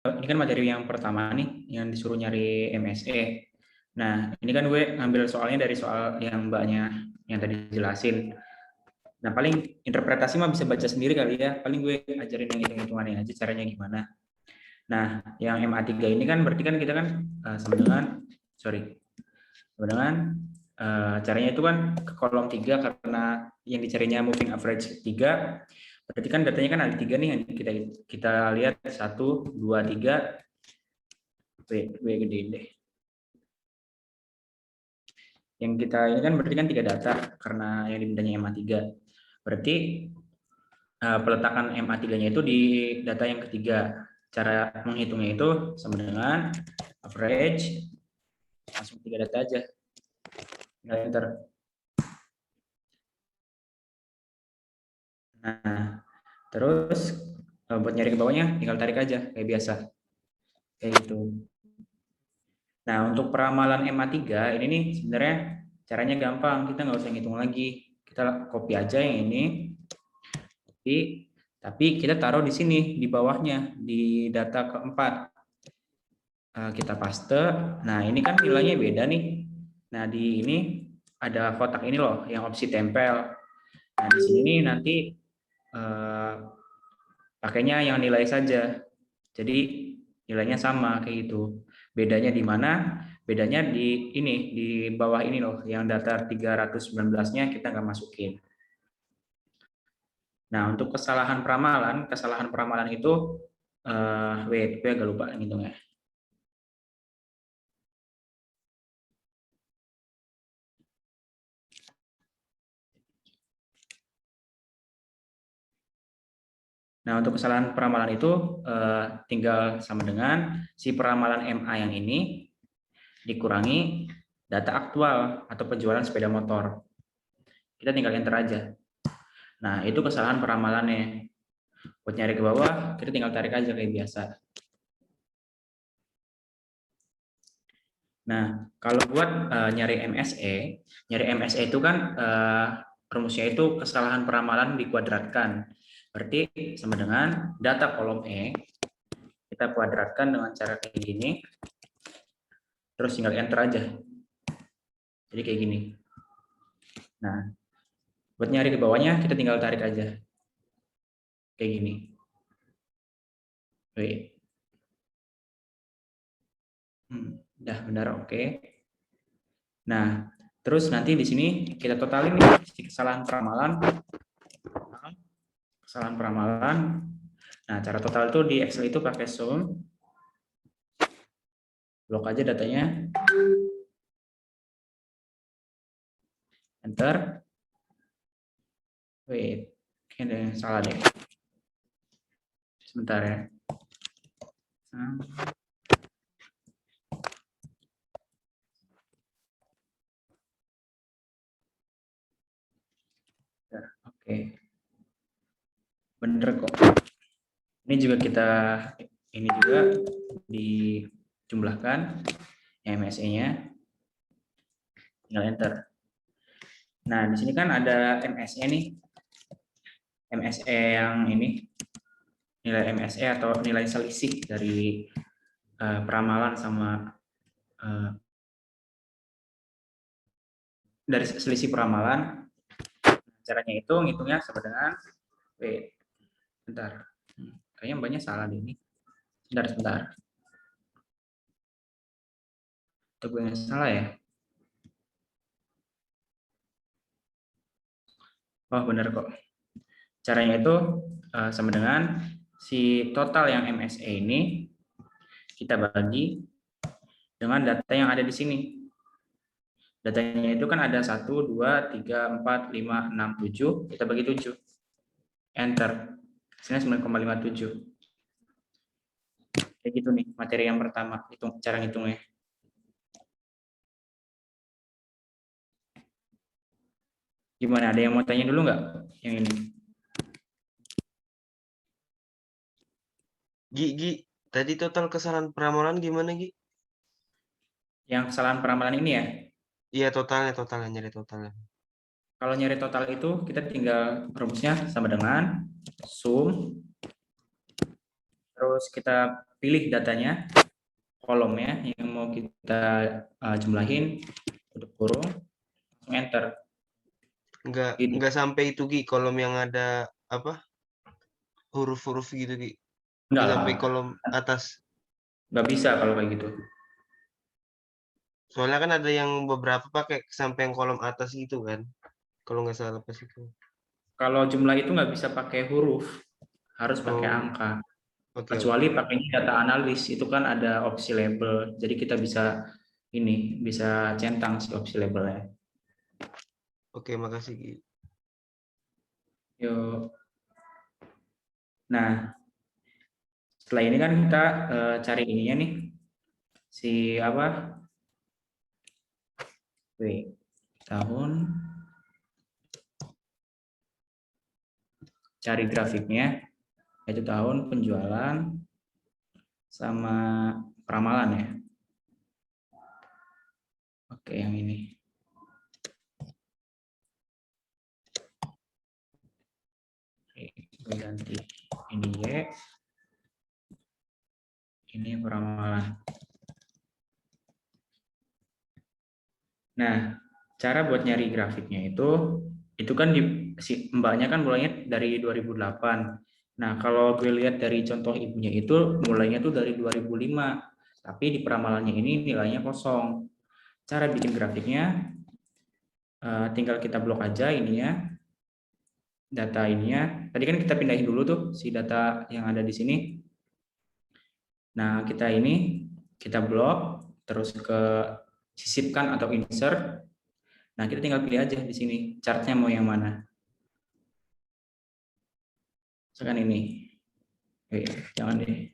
ini kan materi yang pertama nih, yang disuruh nyari MSE. Nah, ini kan gue ngambil soalnya dari soal yang mbaknya yang tadi jelasin. Nah, paling interpretasi mah bisa baca sendiri kali ya. Paling gue ajarin yang hitung-hitungannya aja caranya gimana. Nah, yang MA3 ini kan berarti kan kita kan sama dengan caranya itu kan ke kolom 3 karena yang dicarinya moving average 3. Berarti kan datanya kan ada 3 nih yang kita lihat 1, 2, 3. W gede deh. Yang kita ini kan berarti kan 3 data karena yang dimintanya MA3. Berarti peletakan MA3-nya itu di data yang ketiga. Cara menghitungnya itu sama dengan average, langsung 3 data aja. Tinggal enter. Nah, terus buat nyari ke bawahnya tinggal tarik aja kayak biasa. Kayak gitu. Nah, untuk peramalan MA3 ini nih sebenarnya caranya gampang. Kita nggak usah ngitung lagi. Kita copy aja yang ini. Tapi kita taruh di sini di bawahnya di data keempat. Kita paste. Nah, ini kan nilainya beda nih. Nah, di ini ada kotak ini loh yang opsi tempel. Nah, di sini nanti pakainya yang nilai saja. Jadi nilainya sama kayak gitu. Bedanya di mana? Bedanya di ini, di bawah ini loh, yang data 319-nya kita nggak masukin. Nah, untuk kesalahan peramalan itu, wait, gue agak lupa ngitungnya. Nah, untuk kesalahan peramalan itu tinggal sama dengan si peramalan MA yang ini dikurangi data aktual atau penjualan sepeda motor. Kita tinggal enter aja. Nah, itu kesalahan peramalannya. Buat nyari ke bawah, kita tinggal tarik aja kayak biasa. Nah, kalau buat nyari MSE itu kan rumusnya itu kesalahan peramalan dikuadratkan. Berarti sama dengan data kolom E, kita kuadratkan dengan cara kayak gini, terus tinggal enter aja. Jadi kayak gini. Nah, buat nyari ke bawahnya, kita tinggal tarik aja. Kayak gini. Wait. Udah benar, oke. Nah, terus nanti di sini kita totalin nih kesalahan peramalan. Nah, cara total itu di Excel itu pakai sum. Blok aja datanya. Enter. Wait, kayaknya salah deh. Sebentar ya. Oke. Bener kok. Ini juga dijumlahkan MSE-nya. Tinggal enter. Nah, di sini kan ada MSE nih. MSE yang ini, nilai MSE atau nilai selisih dari peramalan sama dari selisih peramalan. Caranya itu ngitungnya sama dengan wait, bentar. Kayaknya banyak salah di ini. Sebentar. Itu gue yang salah ya? Oh, benar kok. Caranya itu sama dengan si total yang MSE ini kita bagi dengan data yang ada di sini. Datanya itu kan ada 1, 2, 3, 4, 5, 6, 7. Kita bagi 7. Enter. Sini 9,57. Kayak gitu nih materi yang pertama, cara ngitungnya. Gimana? Ada yang mau tanya dulu nggak? Yang ini. Gi, tadi total kesalahan peramalan gimana, Gi? Yang kesalahan peramalan ini ya? Iya, totalnya, nyari totalnya. Kalau nyari total itu kita tinggal rumusnya sama dengan sum, terus kita pilih datanya, kolomnya yang mau kita jumlahin, tutup kurung, langsung enter. Ini Enggak sampai itu Ki, kolom yang ada apa? Huruf-huruf gitu Ki. enggak Enggak lah, sampai kolom atas. nggak bisa kalau kayak gitu. Soalnya kan ada yang beberapa pakai sampai yang kolom atas gitu kan. Kalau nggak salah pas itu. Kalau jumlah itu nggak bisa pakai huruf, harus pakai Oh, angka. oke Kecuali oke. pakainya data analis, itu kan ada opsi label. Jadi kita bisa ini, bisa centang si opsi labelnya. Oke, makasih Ki. Yuk. Nah, setelah ini kan kita cari ininya nih, si apa? Wait, tahun, cari grafiknya, yaitu tahun penjualan sama peramalan ya. Oke, yang ini. Oke, gue ganti ini Y, ini peramalan. Nah, cara buat nyari grafiknya itu kan si mbaknya kan mulainya dari 2008. Nah, kalau gue lihat dari contoh ibunya itu mulainya tuh dari 2005. Tapi di peramalannya ini nilainya kosong. Cara bikin grafiknya tinggal kita blok aja ininya, data ininya. Tadi kan kita pindahin dulu tuh si data yang ada di sini. Nah, kita blok terus ke sisipkan atau insert. Nah, kita tinggal pilih aja di sini chartnya mau yang mana. Misalkan ini. Jangan deh.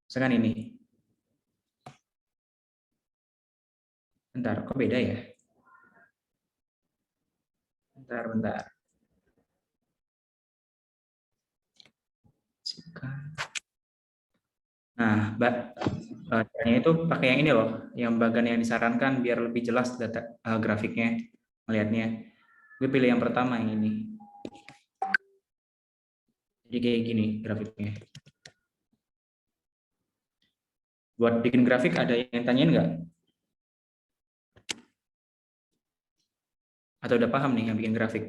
Misalkan ini. Bentar, kok beda ya? Bentar. Nah, caranya itu pakai yang ini loh, yang bagian yang disarankan biar lebih jelas data grafiknya, melihatnya. Gue pilih yang pertama yang ini. Jadi kayak gini grafiknya. Buat bikin grafik ada yang tanyain nggak? Atau udah paham nih yang bikin grafik?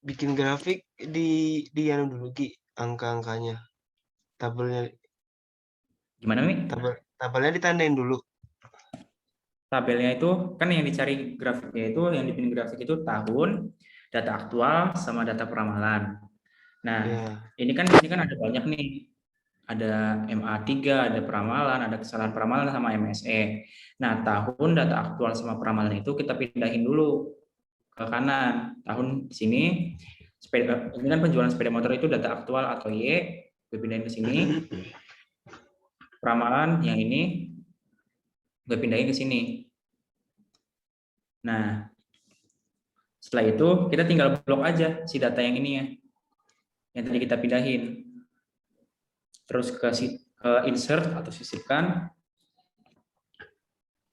Bikin grafik di anu dulu Ki, angka-angkanya. Tabelnya Gimana nih? tabelnya ditandain dulu. Tabelnya itu kan yang dicari grafiknya itu, yang dipilih grafik itu tahun, data aktual, sama data peramalan. Nah, Ya. ini kan ada banyak nih. Ada MA3, ada peramalan, ada kesalahan peramalan sama MSE. Nah, tahun data aktual sama peramalan itu kita pindahin dulu ke kanan. Tahun di sini ini kan penjualan sepeda motor itu data aktual atau Y, gue pindahin ke sini. Peramalan yang ini gue pindahin ke sini. Nah, setelah itu kita tinggal blok aja si data yang ini ya, yang tadi kita pindahin. Terus ke insert atau sisipkan.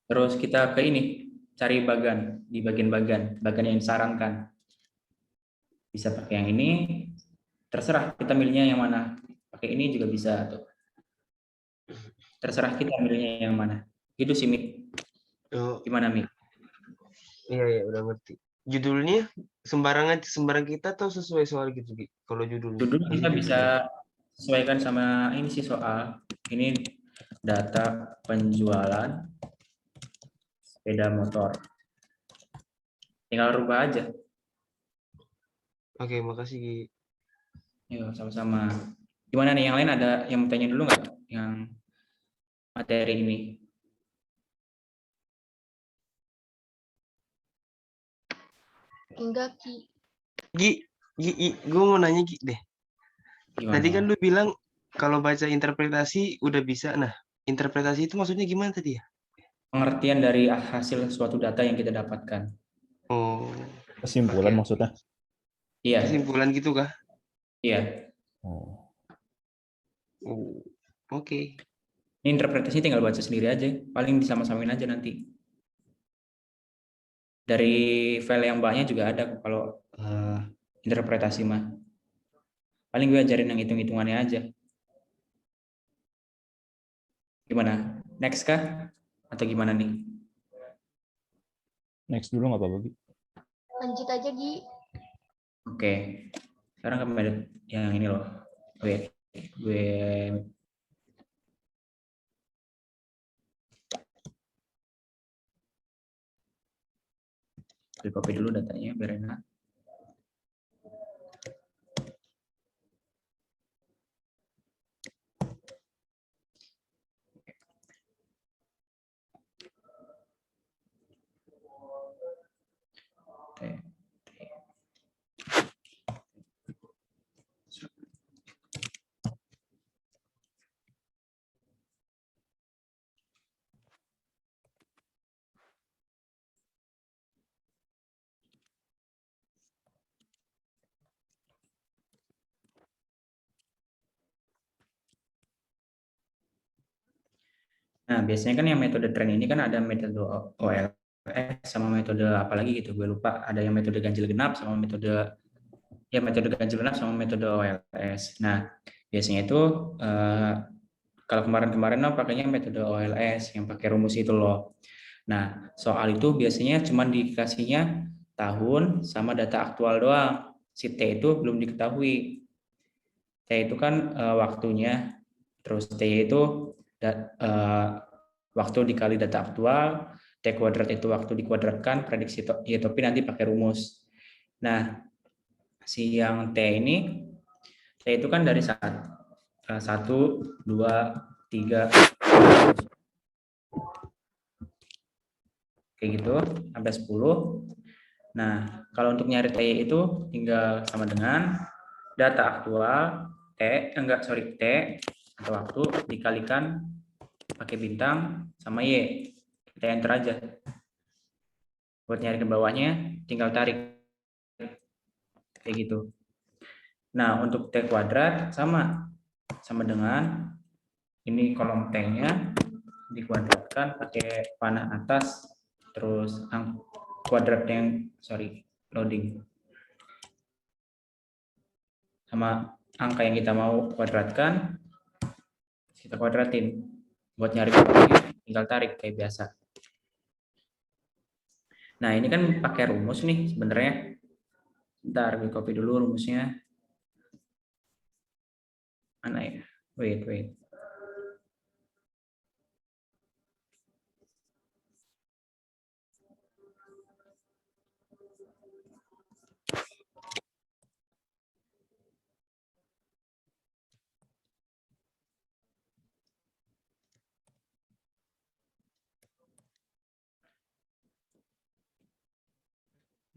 Terus kita ke ini, cari di bagian yang disarankan. Bisa pakai yang ini, terserah kita milihnya yang mana. Pakai ini juga bisa tuh. Terserah kita milihnya yang mana. Itu sih, Mik. Oh, Gimana, Mik? iya udah ngerti. Judulnya sembarang kita atau sesuai soal gitu Ki? Kalau judulnya, Judul isi kita bisa judulnya. sesuaikan sama ini sih soal. Ini data penjualan sepeda motor. Tinggal rubah aja. Oke, makasih Ki. Yuk, sama-sama. Gimana nih, yang lain ada yang mau tanya dulu nggak? Yang materi ini. Enggak, Ki. Gue mau nanya Ki deh. Tadi kan Gimana? lu bilang kalau baca interpretasi udah bisa. Nah, interpretasi itu maksudnya gimana tadi ya? Pengertian dari hasil suatu data yang kita dapatkan. Oh, Kesimpulan oke. maksudnya. Iya, Kesimpulan gitu kah? iya. Oh. Oh, oke. Ini interpretasi tinggal baca sendiri aja. Paling disama-samain aja nanti. Dari file yang banyak juga ada kalau interpretasi mah. Paling gue ajarin yang hitung-hitungannya aja. Gimana? Next kah? Atau gimana nih? Next dulu nggak apa-apa, Gi. Lanjut aja, Gi. Oke. Sekarang kembali yang ini loh. Gue copy dulu datanya biar enak. Oke. Nah, biasanya kan yang metode tren ini kan ada metode OLS sama metode apa lagi gitu, gue lupa. Ada yang metode ganjil genap sama metode ganjil genap sama metode OLS. Nah, biasanya itu kalau kemarin-kemarin pakainya metode OLS yang pakai rumus itu loh. Nah, soal itu biasanya cuma dikasihnya tahun sama data aktual doang. Si T itu belum diketahui. T itu kan waktunya, terus T itu waktu dikali data aktual, T kuadrat itu waktu dikuadratkan, prediksi Topi nanti pakai rumus. Nah, si yang T ini, T itu kan dari 1, 2, 3, kayak gitu, sampai 10. Nah, kalau untuk nyari T itu tinggal sama dengan data aktual, T atau waktu dikalikan pakai bintang sama Y. Kita enter aja. Buat nyari ke bawahnya tinggal tarik. Kayak gitu. Nah, untuk T kuadrat sama dengan ini kolom T-nya dikuadratkan pakai panah atas, terus kuadrat yang loading. Sama angka yang kita mau kuadratkan, kita kuadratin. Buat nyari ke bawahnya tinggal tarik kayak biasa. Nah, ini kan pakai rumus nih sebenarnya. Bentar, gue copy dulu rumusnya. Mana ya? Wait.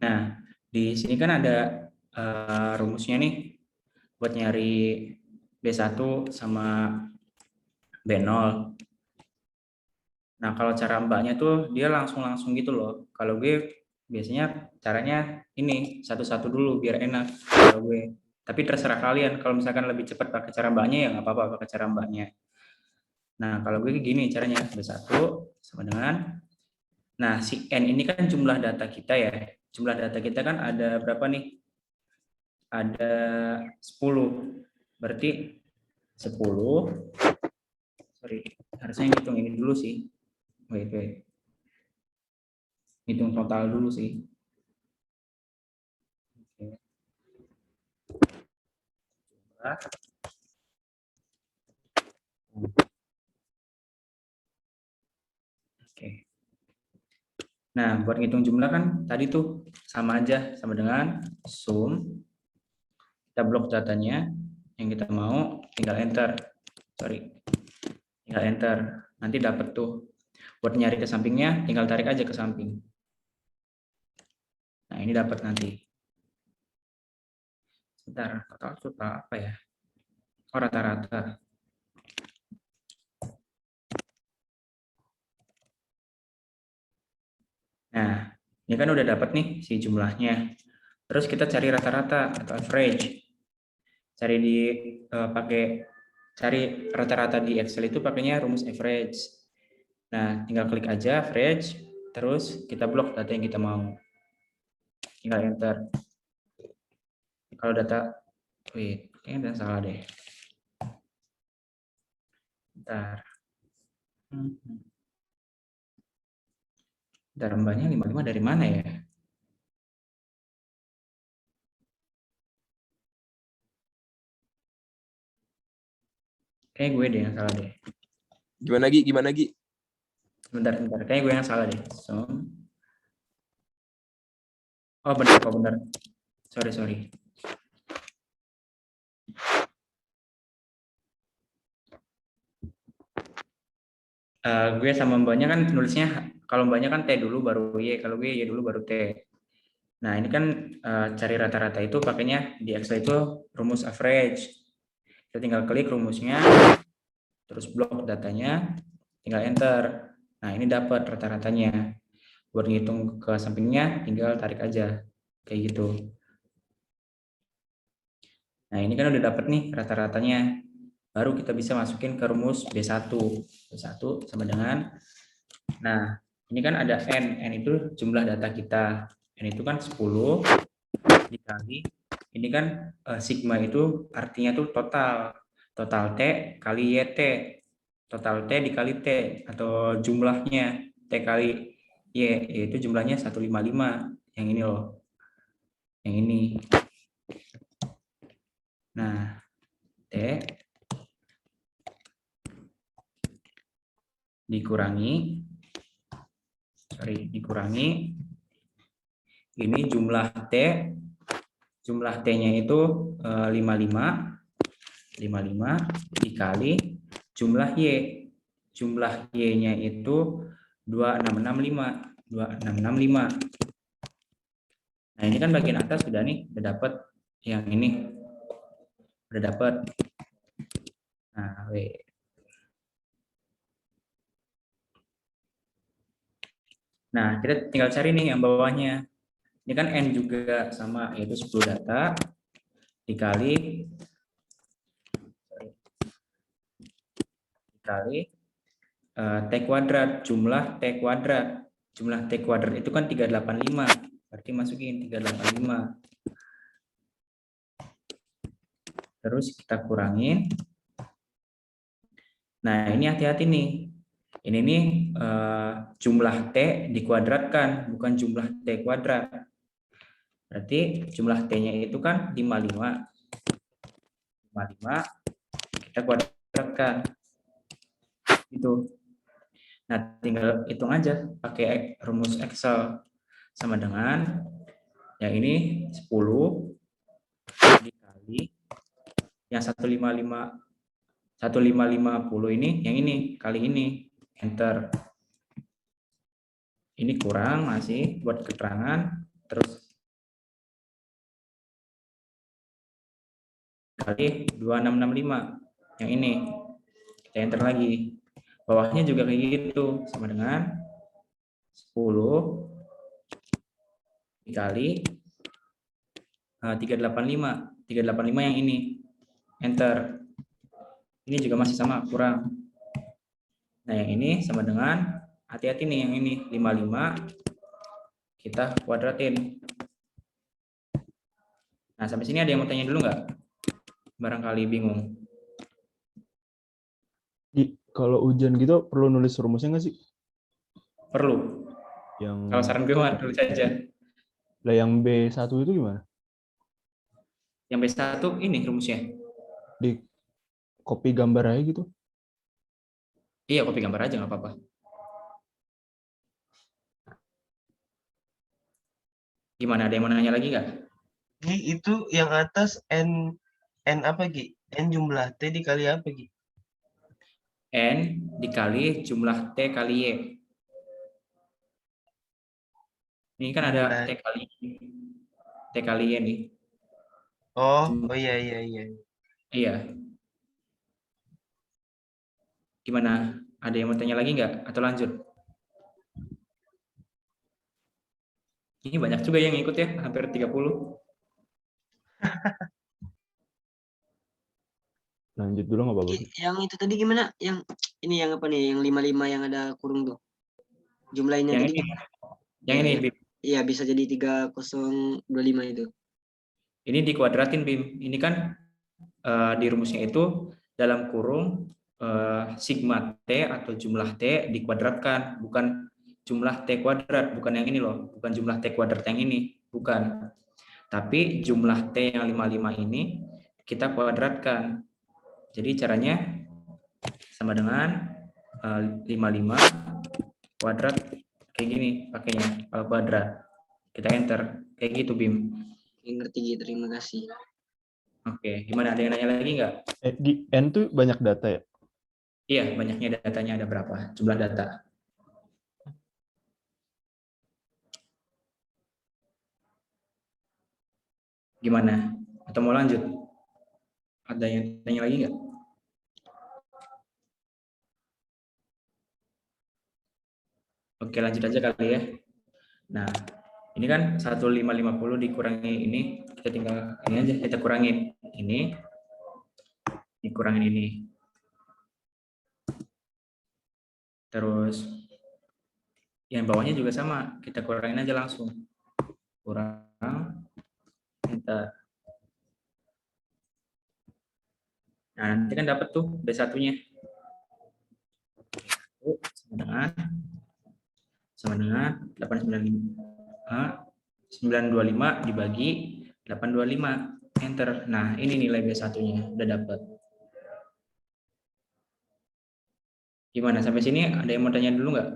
Nah, di sini kan ada rumusnya nih buat nyari B1 sama B0. Nah, kalau cara mbaknya tuh dia langsung gitu loh. Kalau gue biasanya caranya ini satu-satu dulu biar enak kalau gue. Tapi terserah kalian, kalau misalkan lebih cepat pakai cara mbaknya ya nggak apa-apa pakai cara mbaknya. Nah, kalau gue gini caranya, B1 sama dengan, nah si N ini kan jumlah data kita ya. Jumlah data kita kan ada berapa nih? Ada 10. Berarti 10. Harusnya ngitung ini dulu sih. Wait. Hitung total dulu sih. Oke. Nah, buat ngitung jumlah kan tadi tuh sama aja, sama dengan sum. Kita blok datanya yang kita mau, tinggal enter. Tinggal enter. Nanti dapat tuh. Buat nyari ke sampingnya, tinggal tarik aja ke samping. Nah, ini dapat nanti. Sebentar, total apa ya? Oh, rata-rata. Nah, ini kan udah dapat nih si jumlahnya. Terus kita cari rata-rata atau average. Cari rata-rata di Excel itu pakainya rumus average. Nah, tinggal klik aja average, terus kita blok data yang kita mau. tinggal enter. Kalau data, wait, kayaknya ada salah deh. Bentar. Bentar, mbaknya 55 dari mana ya? Kayak gue deh yang salah deh. Gimana Gi? Gimana Gi? Bentar. Kayak gue yang salah deh. So. Oh benar, benar. Sorry. Gue sama mbaknya kan nulisnya, kalau mbaknya kan T dulu baru Y, kalau gue Y dulu baru T. Nah ini kan cari rata-rata itu pakainya di Excel itu rumus average. Kita tinggal klik rumusnya, terus blok datanya, tinggal enter. Nah ini dapat rata-ratanya. Buat ngitung ke sampingnya tinggal tarik aja kayak gitu. Nah ini kan udah dapat nih rata-ratanya, baru kita bisa masukin ke rumus B1 sama dengan, nah ini kan ada N itu jumlah data kita, N itu kan 10 dikali, ini kan sigma itu artinya tuh total T kali YT, total T dikali T atau jumlahnya T kali Y, yaitu jumlahnya 155, yang ini loh, yang ini. Nah, T dikurangi ini jumlah T-nya itu 55 dikali jumlah Y-nya itu 2665. Nah, ini kan bagian atas sudah nih, udah dapat yang ini. Udah dapat. Nah, nah, kita tinggal cari nih yang bawahnya. Ini kan N juga sama, yaitu 10 data dikali T kuadrat, jumlah T kuadrat. Jumlah T kuadrat itu kan 385. Berarti masukin 385. Terus kita kurangin. Nah, ini hati-hati nih. Ini nih jumlah T dikuadratkan, bukan jumlah T kuadrat. Berarti jumlah T-nya itu kan 55. 55 kita kuadratkan. Itu. Nah, tinggal hitung aja pakai rumus Excel. Sama dengan yang ini 10 dikali yang 1550 ini, yang ini kali ini, enter. Ini kurang masih buat keterangan, terus kali 2665 yang ini, kita enter lagi. Bawahnya juga kayak gitu, sama dengan 10 dikali 385 yang ini, enter. Ini juga masih sama, kurang. Nah, yang ini sama dengan, hati-hati nih yang ini, 55 kita kuadratin. Nah, sampai sini ada yang mau tanya dulu nggak? Barangkali bingung. Kalau ujian gitu perlu nulis rumusnya nggak sih? Perlu. Kalau saran gue mah tulis aja. Lah yang B1 itu gimana? Yang B1 ini rumusnya. Di copy gambar aja gitu? Iya, copy gambar aja nggak apa-apa. Gimana, ada yang mau nanya lagi nggak? Gi, itu yang atas N apa Gi? N jumlah T dikali apa Gi? N dikali jumlah T kali Y. Ini kan ada T kali Y nih. Oh iya. Iya. Gimana? Ada yang mau tanya lagi nggak? Atau lanjut? Ini banyak juga yang ikut ya, hampir 30. Lanjut dulu nggak apa-apa. Yang itu tadi gimana? Yang ini yang apa nih? Yang 55 yang ada kurung tuh. Jumlahnya Yang tadi. ini. Yang ini. Iya, bisa jadi 3025 itu. Ini dikuadratin, Bim. Ini kan di rumusnya itu dalam kurung sigma T atau jumlah T dikuadratkan, bukan jumlah T kuadrat, bukan yang ini loh, bukan jumlah T kuadrat yang ini, bukan. Tapi jumlah T yang 55 ini kita kuadratkan. Jadi caranya sama dengan 55 kuadrat kayak gini pakainya, kalau kuadrat. Kita enter, kayak gitu, Bim. Ngerti Gi, terima kasih. Oke, gimana? Ada yang nanya lagi nggak? Gi, N tuh banyak data ya? Iya, banyaknya datanya ada berapa? Jumlah data. Gimana? Atau mau lanjut? Ada yang tanya lagi nggak? Oke, lanjut aja kali ya. Nah, ini kan 1550 dikurangi ini, kita tinggal ini aja, kita kurangin. Ini dikurangin ini. Terus yang bawahnya juga sama, kita kurangin aja langsung. Kurang, enter. Nah, nanti kan dapat tuh B1-nya. Sama dengan 925 dibagi 825. Enter. Nah, ini nilai B1-nya, udah dapat. Gimana? Sampai sini ada yang mau tanya dulu nggak?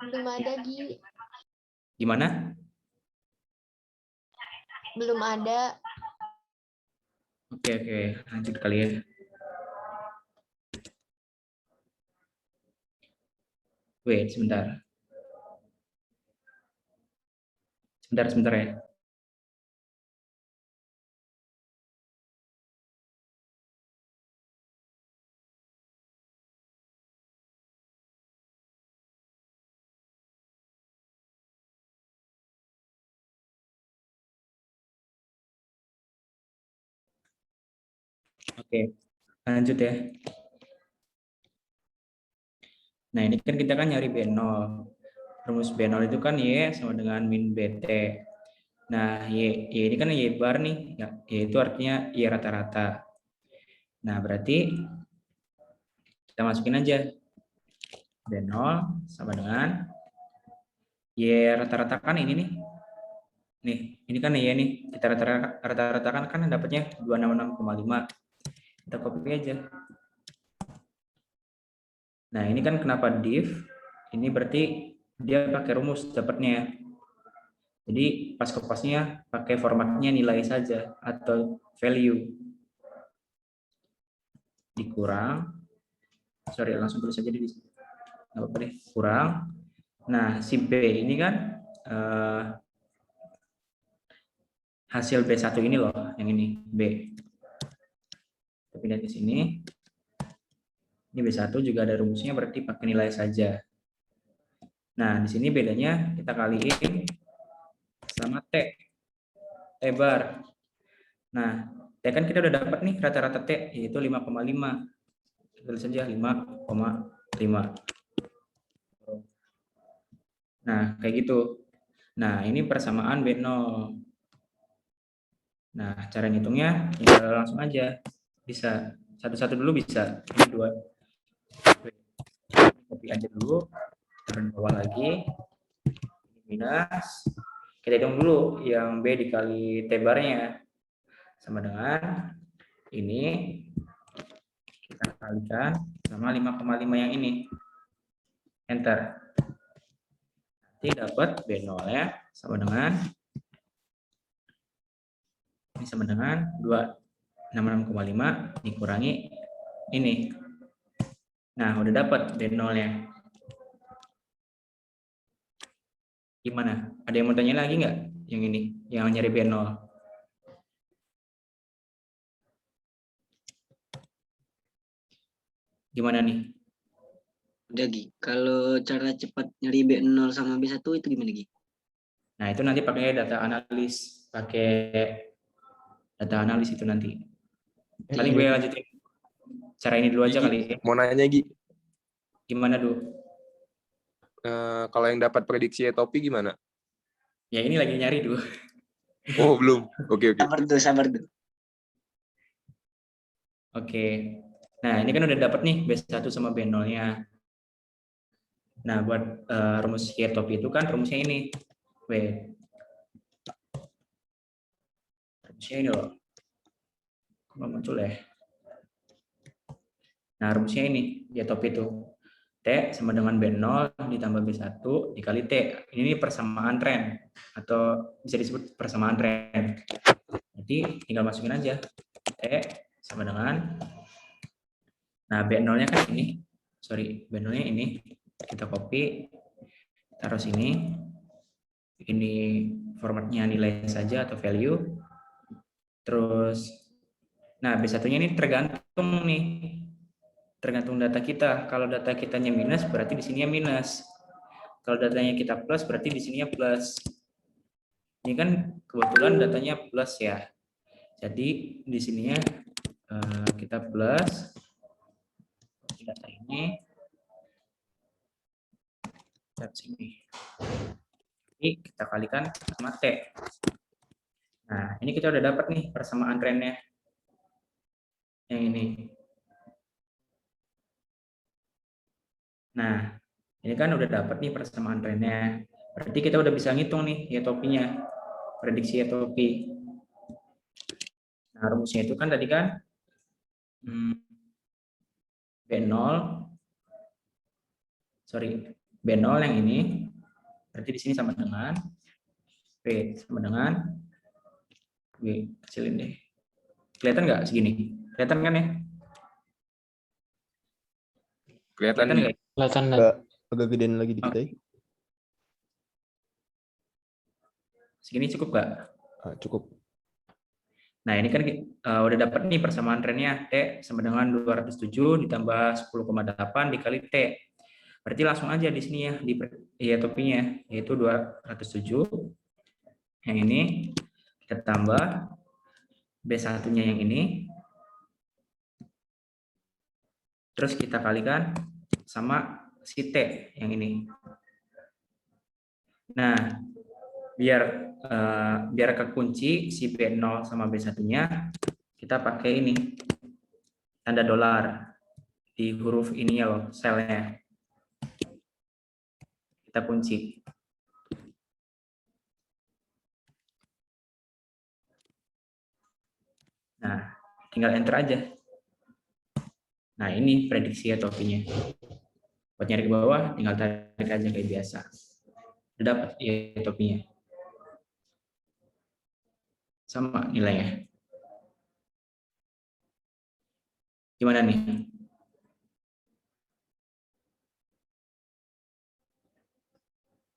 Belum ada, Gi. Gimana? Belum ada. Oke, lanjut kali ya. Wait, sebentar. Sebentar ya. Oke, lanjut ya. Nah, ini kan kita kan nyari B0. Rumus B0 itu kan Y sama dengan min BT. Nah, Y ini kan Y bar nih, ya, Y itu artinya Y rata-rata. Nah, berarti kita masukin aja B0 sama dengan Y rata-rata kan ini nih. Nih, ini kan Y nih. Kita rata-rata kan dapatnya 266,5. Kita copy aja. Nah, ini kan kenapa div? Ini berarti dia pakai rumus dapatnya. Jadi pas kopasnya pakai formatnya nilai saja atau value. Dikurang. Sorry, langsung tulis aja di sini. Nggak apa-apa deh, kurang. Nah, si B ini kan hasil B1 ini loh, yang ini B. Kita pindah ke sini. Ini B1 juga ada rumusnya, berarti pakai nilai saja. Nah, di sini bedanya kita kaliin sama T. T bar. Nah, T kan kita udah dapat nih rata-rata T, yaitu 5,5. Kita tulis saja 5,5. Nah, kayak gitu. Nah, ini persamaan B0. Nah, cara ngitungnya ya langsung aja. Bisa. Satu-satu dulu bisa. Ini 2. Copy aja dulu. Turun bawah lagi. Minus. Kita hitung dulu yang B dikali T barnya. Sama dengan ini. Kita kalikan sama 5,5 yang ini. Enter. Nanti dapat B0-nya sama dengan ini sama dengan 266,5 dikurangi ini. Nah, udah dapat B0-nya. Gimana? Ada yang mau tanya lagi nggak? Yang ini, yang nyari B0. Gimana nih? Udah Gi, kalau cara cepat nyari B0 sama B1 itu gimana Gi? Nah, itu nanti pakai data analis. Pakai data analis itu nanti. Paling gue lanjutin. cara ini dulu aja Gi, kali ya. mau nanya Gi, Gimana dulu? kalau yang dapat prediksi topi gimana? Ya ini lagi nyari dulu. Oh belum. Oke. Sabar tuh. Oke. Nah, ini kan udah dapat nih B1 sama B0-nya. Nah, buat rumus topi itu kan rumusnya ini. Wait. Rumusnya ini loh. Kok nggak muncul ya? Nah, rumusnya ini, topi itu. T sama dengan B0 ditambah B1 dikali T. Ini persamaan tren. Atau bisa disebut persamaan tren. Jadi tinggal masukin aja. T sama dengan, nah B0-nya kan ini. Sorry, B0-nya ini. Kita copy, taruh sini. Ini formatnya nilai saja atau value. Terus, nah B1-nya ini tergantung nih. Tergantung data kita. Kalau data kitanya minus, berarti di sininya minus. Kalau datanya kita plus, berarti di sininya plus. Ini kan kebetulan datanya plus ya. Jadi di sininya kita plus data ini. Dan sini. Ini kita kalikan sama T. Nah, ini kita udah dapat nih persamaan trennya. Yang ini. Nah, ini kan udah dapat nih persamaan trennya. Berarti kita udah bisa ngitung nih topinya. Prediksi topi. Nah, rumusnya itu kan tadi kan B0 yang ini berarti di sini sama dengan P sama dengan W, kecilin deh. Kelihatan nggak segini? Kelihatan kan ya? Kelihatan Gi. nggak? Kelihatan Agak gedein lagi dikit aja. Segini cukup nggak? Cukup. Nah, ini kan udah dapat nih persamaan trennya. T sama dengan 207 ditambah 10,8 dikali T. Berarti langsung aja di sini ya, di topinya, yaitu 207. Yang ini kita tambah B1-nya yang ini. Terus kita kalikan sama si T yang ini. Nah, biar kekunci si B0 sama B1-nya, kita pakai ini tanda dolar di huruf ini ya loh, selnya. Kita kunci. Nah, tinggal enter aja. Nah, ini prediksi topinya. Buat nyari ke bawah, tinggal tarik aja kayak biasa. Udah dapat topinya. Sama nilainya. Gimana nih?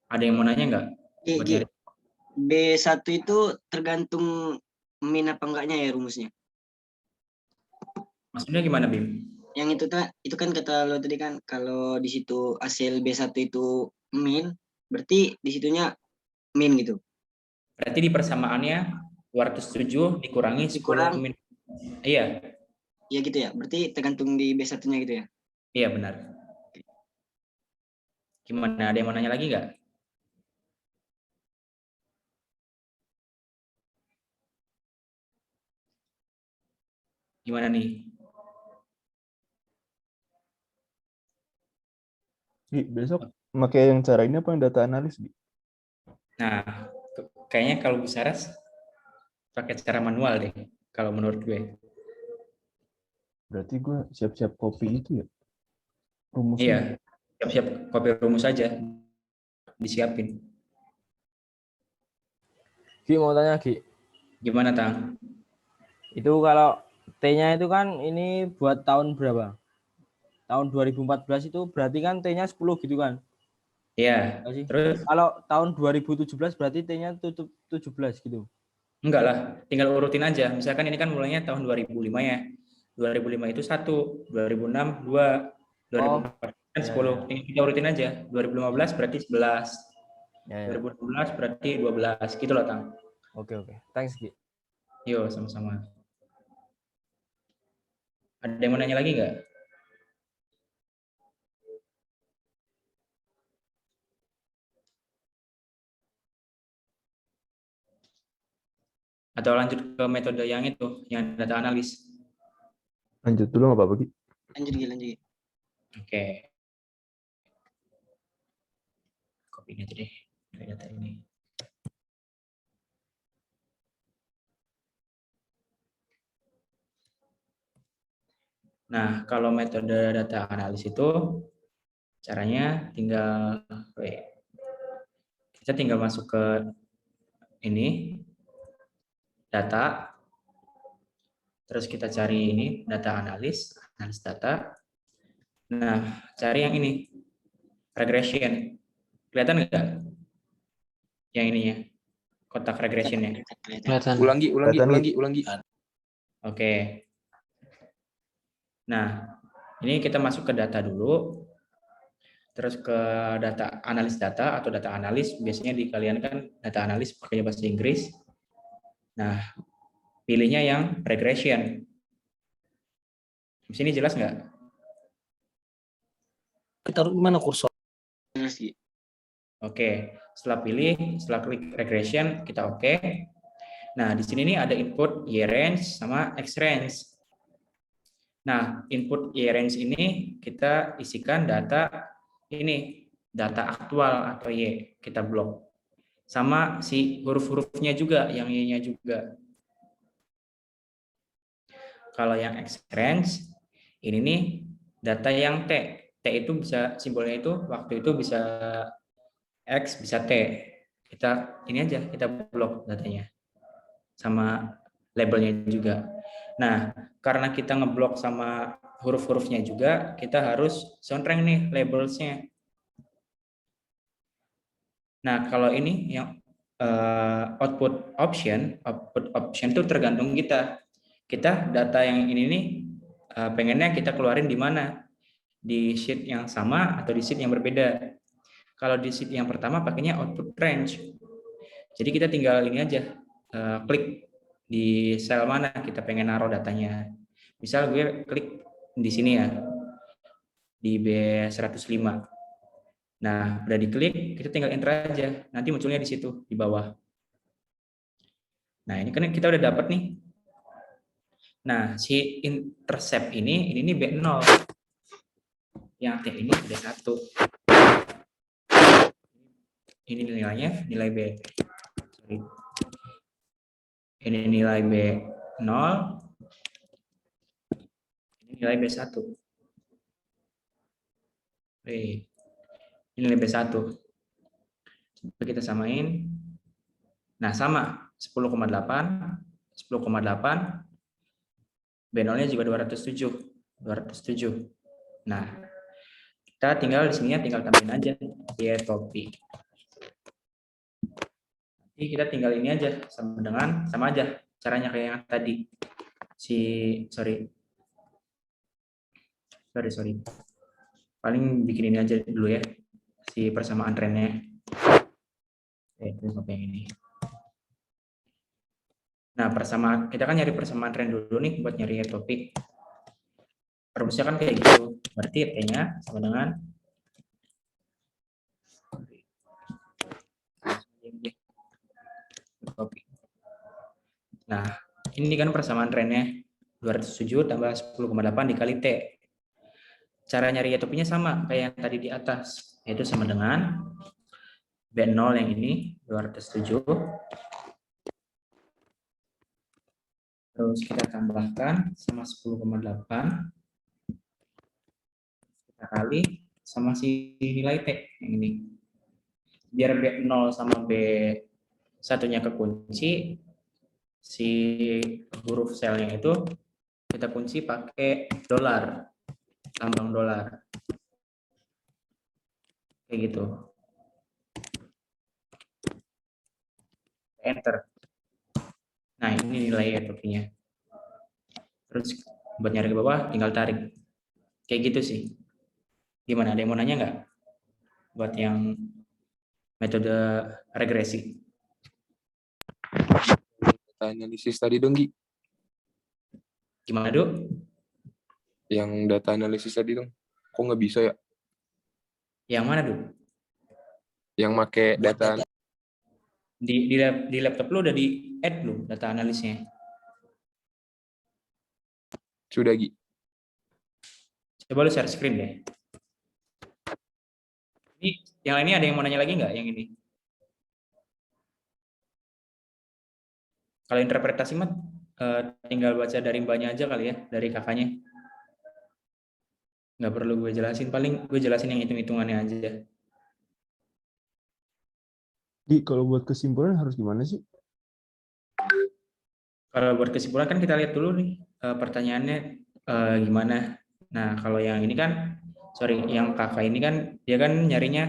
Ada yang mau nanya nggak? B1 itu tergantung min apa enggaknya ya rumusnya. Maksudnya gimana, Bim? Yang itu kan kata lo tadi kan kalau di situ hasil B1 itu min, berarti di situnya min gitu. Berarti di persamaannya 207 dikurangi 10 min. Iya. Iya gitu ya. Berarti tergantung di B1-nya gitu ya. Iya, benar. Gimana? Ada yang mau nanya lagi nggak? Gimana nih? Besok pakai yang cara ini apa yang data analis? Nah, kayaknya kalau Bu Saras pakai cara manual deh, kalau menurut gue. Berarti gue siap-siap copy itu ya? Rumusnya. Iya, siap-siap copy rumus aja, disiapin. Ki mau tanya Ki. Gimana, Tang? Itu kalau T-nya itu kan ini buat tahun berapa? Tahun 2014 itu berarti kan T-nya 10 gitu kan? Iya. Terus? Kalau tahun 2017 berarti T-nya 17 gitu. Enggak lah, tinggal urutin aja. Misalkan ini kan mulainya tahun 2005 ya. 2005 itu 1, 2006 2, 2004 kan 10. Ya. Kita urutin aja. 2015 berarti 11. Ya. 2016 berarti 12. Gitu loh, Tang. Oke. Thanks, Ki. Yo, sama-sama. Ada yang mau nanya lagi nggak? Atau lanjut ke metode yang itu, yang data analis? Lanjut dulu nggak apa-apa, Gi? Lanjut Gi, lanjut Gi. Oke. Copy ini aja deh, dari data ini. Nah, kalau metode data analis itu caranya tinggal kita tinggal masuk ke ini data, terus kita cari ini data analis data. Nah, cari yang ini regression. Kelihatan nggak? Yang ininya, kotak regressionnya. Kelihatan. Ulangi. Kelihatan, Gi. Oke. Nah, ini kita masuk ke data dulu. Terus ke data analis data atau data analis, biasanya di kalian kan data analis pakai bahasa Inggris. Nah, pilihnya yang regression. Di sini jelas nggak? Taruh di mana kursor? Jelas Gi. Oke, setelah klik regression, kita oke. Nah, di sini nih ada input Y range sama X range. Nah, input Y range ini kita isikan data ini, data aktual atau Y, kita blok. Sama si huruf-hurufnya juga, yang Y-nya juga. Kalau yang X range, ini nih data yang T. T itu bisa, simbolnya itu, waktu itu bisa X, bisa T. Kita ini aja, kita blok datanya. Sama labelnya juga. Nah, karena kita ngeblok sama huruf-hurufnya juga, kita harus sontreng nih labelsnya. Nah, kalau ini yang output option itu tergantung kita. Kita data yang ini nih pengennya kita keluarin di mana? Di sheet yang sama atau di sheet yang berbeda. Kalau di sheet yang pertama pakainya output range. Jadi kita tinggal ini aja, klik di sel mana kita pengen naruh datanya. Misal gue klik di sini ya, di B105. Nah, udah diklik, kita tinggal enter aja. Nanti munculnya di situ, di bawah. Nah, ini kan kita udah dapat nih. Nah, si intercept ini nih B0. Yang T ini B1. Ini nilainya, nilai B. Sorry. Ini nilai B0. Ini nilai B1. Ini nilai B1. Coba kita samain. Nah, sama. 10,8. 10,8. B0-nya juga 207. 207. Nah, kita tinggal di sini tinggal tambahin aja Y topi. Nanti kita tinggal ini aja sama aja caranya kayak yang tadi. Sorry. Paling bikin ini aja dulu ya. Si persamaan trennya. Terus apa yang ini? Nah, kita kan nyari persamaan tren dulu nih buat nyari topik. Rumusnya kan kayak gitu. Berarti T-nya sama dengan topik. Nah, ini kan persamaan trennya 207 tambah 10,8 dikali T. Cara nyari topinya sama kayak yang tadi di atas, yaitu sama dengan B0 yang ini 207. Terus kita tambahkan sama 10,8. Kita kali sama si nilai T yang ini. Biar B0 sama B1-nya kekunci, si huruf selnya itu kita kunci pakai dolar, lambang dolar. Kayak gitu. Enter. Nah, ini nilai topinya. Terus buat nyari ke bawah tinggal tarik. Kayak gitu sih. Gimana? Ada yang mau nanya nggak? Buat yang metode regresi. Data analisis tadi dong, Gi. Gimana, Duk? Yang data analisis tadi dong. Kok nggak bisa ya? Yang mana tuh? Yang make data Di laptop lu udah di add belum data analisnya? sudah Gi. Coba lu share screen deh. Ini yang ini ada yang mau nanya lagi nggak yang ini? Kalau interpretasi mah tinggal baca dari mbaknya aja kali ya, dari kakaknya. Nggak perlu gue jelasin, paling gue jelasin yang hitung-hitungannya aja. Di kalau buat kesimpulan harus gimana sih? Kalau buat kesimpulan kan kita lihat dulu nih pertanyaannya gimana. Nah kalau yang ini kan, sorry, yang kakak ini kan dia kan nyarinya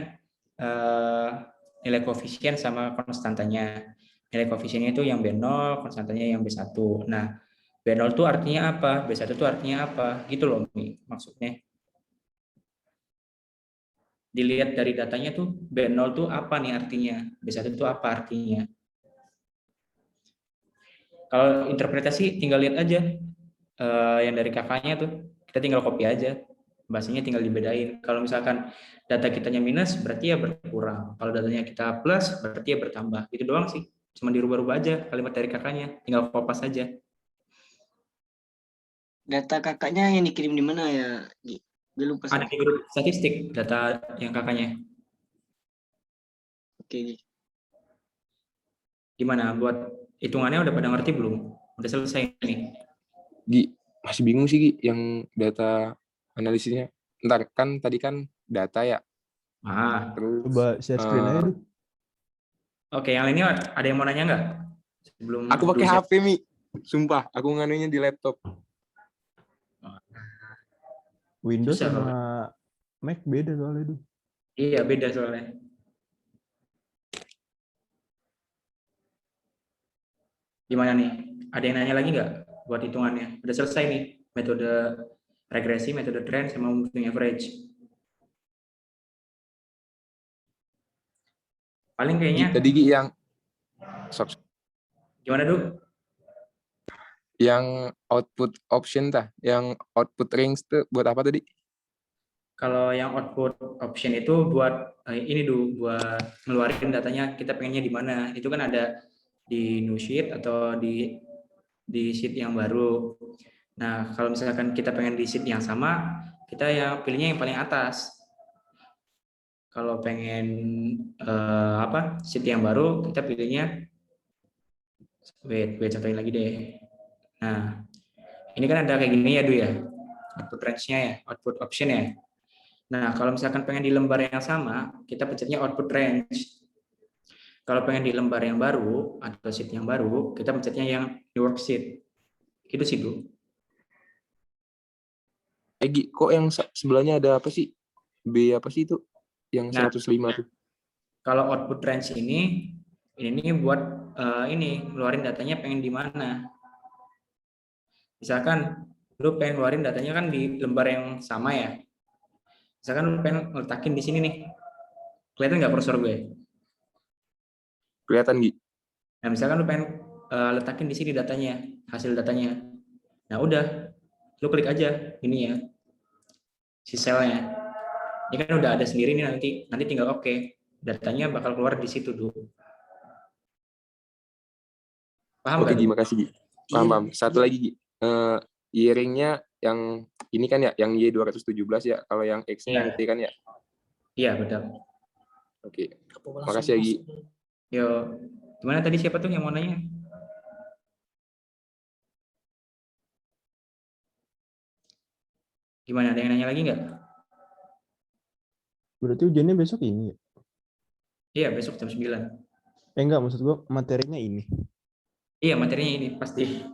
nilai koefisien sama konstantanya. Nilai koefisiennya itu yang B0, konstantanya yang B1. Nah B0 itu artinya apa? B1 itu artinya apa? Gitu loh Mi, maksudnya. Dilihat dari datanya tuh B0 tuh apa nih artinya? B1 itu apa artinya? Kalau interpretasi tinggal lihat aja yang dari kakaknya tuh, kita tinggal copy aja, bahasanya tinggal dibedain. Kalau misalkan data kitanya minus berarti ya berkurang, kalau datanya kita plus berarti ya bertambah. Itu doang sih, cuma dirubah-rubah aja kalimat dari kakaknya, tinggal kopas aja. Data kakaknya yang dikirim di mana ya, Gi? Gue lupa Ada soalnya. di grup statistik data yang kakaknya. Oke, Gi. Gimana buat hitungannya, udah pada ngerti belum? Udah selesai nih? Gi, masih bingung sih Gi yang data analisisnya. Ntar kan tadi kan data ya. Terus Coba share screen aja dulu. Oke, yang lainnya ada yang mau nanya nggak? Sebelum aku pakai dulu HP Mi. Sumpah, aku nganunya di laptop. Windows susah sama kalau. Mac beda soalnya itu. Iya, beda soalnya. Gimana nih? Ada yang nanya lagi nggak buat hitungannya? Udah selesai nih metode regresi, metode trend, sama moving average. Paling Gi, kayaknya tadi Gi yang gimana dulu? yang output option tah, yang output range tuh buat apa tadi? Kalau yang output option itu buat ini dulu, buat ngeluarin datanya kita pengennya di mana. Itu kan ada di new sheet atau di sheet yang baru. Nah, kalau misalkan kita pengen di sheet yang sama, kita ya pilihnya yang paling atas. Kalau pengen sheet yang baru, kita pilihnya wait contohin lagi deh. Nah, ini kan ada kayak gini ya, Du ya. Output range-nya ya, output option ya. Nah, kalau misalkan pengen di lembar yang sama, kita pencetnya output range. Kalau pengen di lembar yang baru atau sheet yang baru, kita pencetnya yang new worksheet. Gitu sih, Du. Gi, kok yang sebelahnya ada apa sih? B apa sih itu? Yang Nah, 105 tuh. kalau output range ini buat ini ngeluarin datanya pengen di mana. Misalkan lu pengen ngeluarin datanya kan di lembar yang sama ya. Misalkan lu pengen letakin di sini nih. Kelihatan nggak kursor gue? Kelihatan Gi. Nah, misalkan lu pengen letakin di sini datanya, hasil datanya. Nah, udah, lu klik aja ini ya, si selnya. Ini kan udah ada sendiri nih, nanti tinggal oke. Datanya bakal keluar di situ dulu. Paham Oke nggak? Gi, makasih Gi. Paham. Satu lagi Gi. Yearingnya yang ini kan ya, yang Y217 ya. Kalau yang X-nya yang T kan ya. Iya, betul. Oke. Makasih ya Gi. Yo, gimana tadi, siapa tuh yang mau nanya? Gimana, ada yang nanya lagi nggak? Berarti ujiannya besok ini ya? Iya, besok jam 9. Enggak, maksud gua materinya ini. Iya, materinya ini pasti.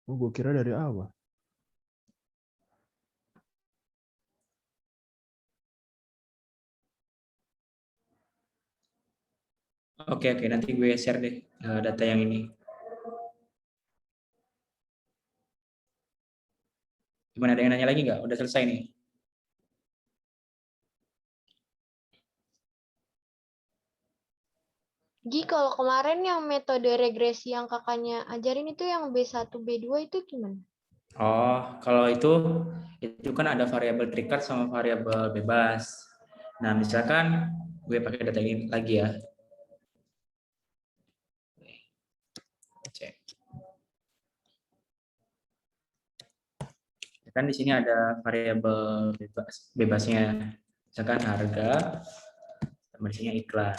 Oh, gua kira dari awal. Oke, nanti gue share deh data yang ini. Gimana, ada yang nanya lagi nggak? Udah selesai nih. Gi, kalau kemarin yang metode regresi yang kakaknya ajarin itu yang B1, B2 itu gimana? Oh, kalau itu kan ada variabel terikat sama variabel bebas. Nah, misalkan gue pakai data ini lagi ya. Cek. Kan di sini ada variabel bebasnya. Misalkan harga, sama di sini iklan.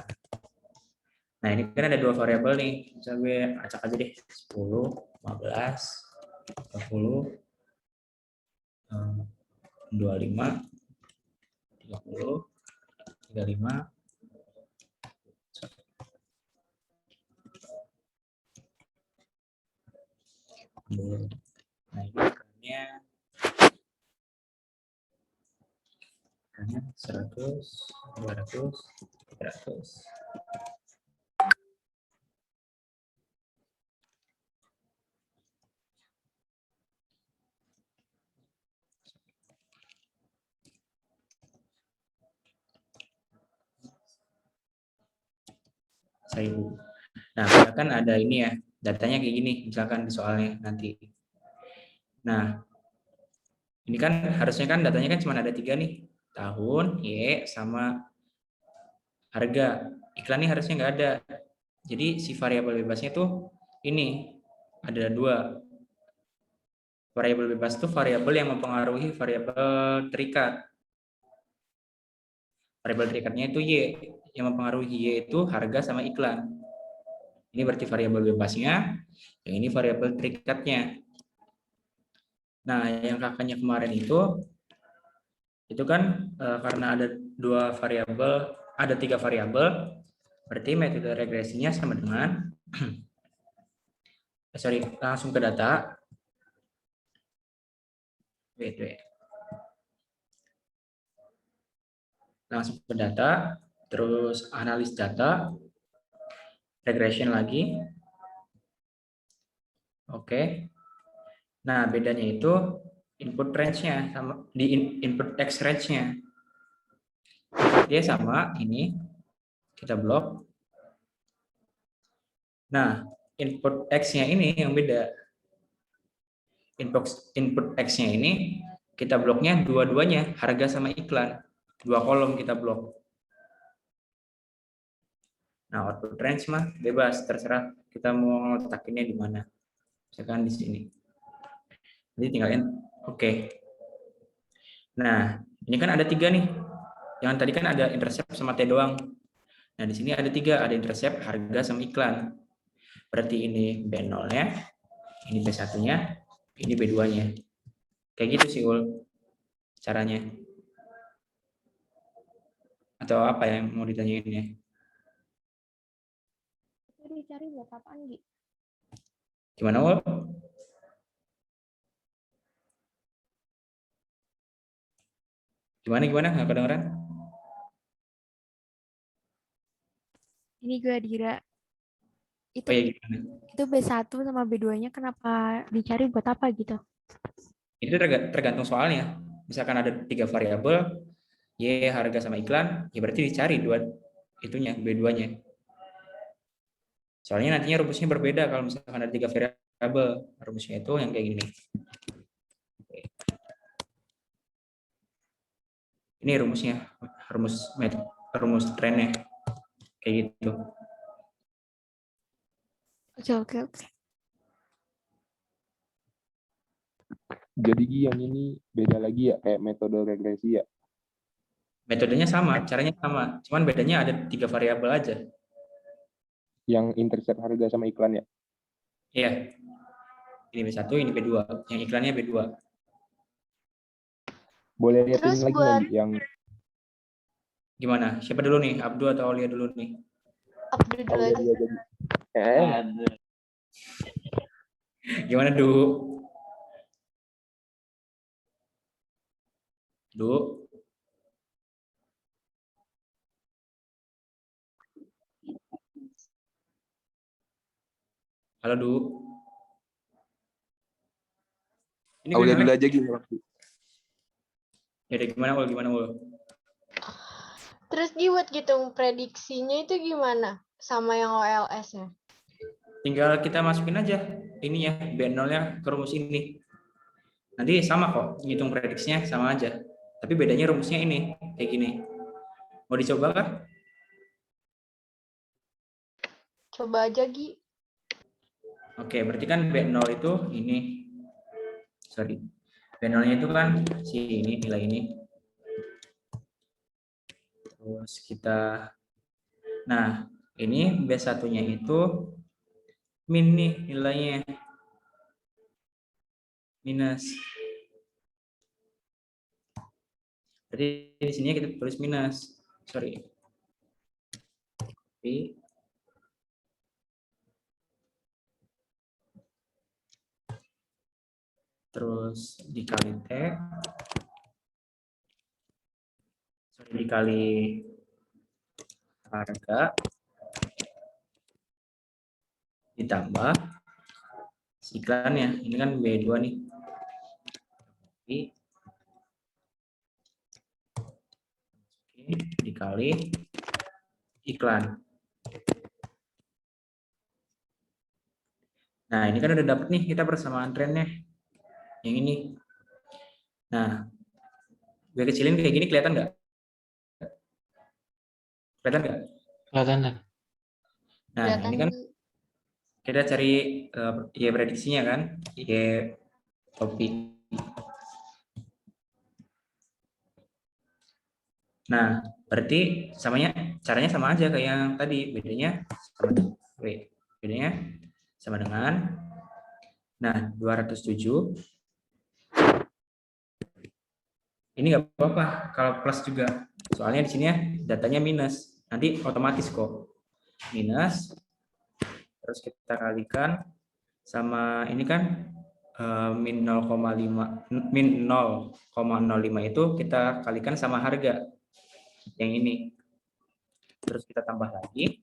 Nah, ini kan ada dua variabel nih. Misalnya gue acak aja deh, 10, 15, 20, 25, 30, 35. Nah, ini ikannya 100, 200, 300. Seribu. Nah, misalkan ada ini ya, datanya kayak gini, misalkan di soalnya nanti. Nah, ini kan harusnya kan datanya kan cuma ada 3 nih, tahun, Y, sama harga. Iklan ini harusnya nggak ada. Jadi si variabel bebasnya tuh ini ada 2. Variabel bebas itu variabel yang mempengaruhi variabel terikat. Variabel terikatnya itu Y, yang mempengaruhi Y itu harga sama iklan. Ini berarti variabel bebasnya, yang ini variabel terikatnya. Nah, yang kakaknya kemarin itu kan karena ada 2 variabel, ada 3 variabel, berarti metode regresinya sama dengan langsung ke data. Langsung ke data, terus analis data, regression lagi. Oke. Nah, bedanya itu input range-nya sama di input X range-nya. Dia sama ini kita blok. Nah, input X-nya ini yang beda. Input X-nya ini kita bloknya dua-duanya, harga sama iklan. 2 kolom kita blok. Nah, output range mah bebas, terserah kita mau letakinnya di mana. Misalkan di sini. Jadi tinggalin oke. Nah, ini kan ada 3 nih. Yang tadi kan ada intercept sama T doang. Nah, di sini ada 3, ada intercept, harga sama iklan. Berarti ini B0-nya, ini B1-nya, ini B2-nya. Kayak gitu sih, Ul, caranya. Atau apa yang mau ditanyain ya? Dicari buat apaan, Gi? Gimana, Ul? Gimana? Nggak kedengeran? Ini gue Adira. Oh ya, gimana? Itu B1 sama B2-nya kenapa dicari buat apa gitu? Itu tergantung soalnya. Misalkan ada 3 variabel, Y, harga sama iklan, ya berarti dicari 2 itunya, B2-nya. Soalnya nantinya rumusnya berbeda kalau misalkan ada 3 variabel. Rumusnya itu yang kayak gini. Ini rumusnya, rumus trennya. Kayak gitu. Oke. Jadi Gi, yang ini beda lagi ya, kayak metode regresi ya. Metodenya sama, caranya sama. Cuman bedanya ada 3 variabel aja. Yang intercept harga sama iklan ya. Iya. Ini B1, ini B2. Yang iklannya B2. Boleh lihat Terus ini lagi buat- nggak, Gi, yang Gimana? Siapa dulu nih? Abdu atau Aulia dulu nih? Abdul dulu aja. Aulia jadi. Gimana, Du? Du? Halo, Du? Ini Aulia dulu kedengeran? aja Gi. Ya udah, gimana, Ul? Terus Gi buat gitu prediksinya itu gimana? Sama yang OLS-nya? Tinggal kita masukin aja ininya, B0-nya ke rumus ini. Nanti sama kok, ngitung prediksinya sama aja. Tapi bedanya rumusnya ini, kayak gini. Mau dicoba kan? Coba aja, Gi. Oke, berarti kan B0 itu ini. Sorry. B0-nya itu kan si ini, nilai ini. Terus kita, nah ini B1-nya itu min nih nilainya. Minus. Jadi di sini kita tulis minus. Sorry. Terus dikali T. Sorry, dikali harga. Ditambah iklannya. Ini kan B2 nih. Dikali iklan. Nah, ini kan udah dapet nih kita persamaan trennya. Yang ini. Nah, gue kecilin kayak gini kelihatan nggak? Kelihatan nggak? Kelihatan. Nah, Kelihatan, ini kan Gi. kita cari Y prediksinya kan, Y topik. Nah, berarti caranya sama aja kayak yang tadi, bedanya sama dengan nah 207. Ini nggak apa-apa kalau plus juga, soalnya di sini ya datanya minus, nanti otomatis kok minus. Terus kita kalikan sama ini kan min 0,5 itu kita kalikan sama harga yang ini. Terus kita tambah lagi.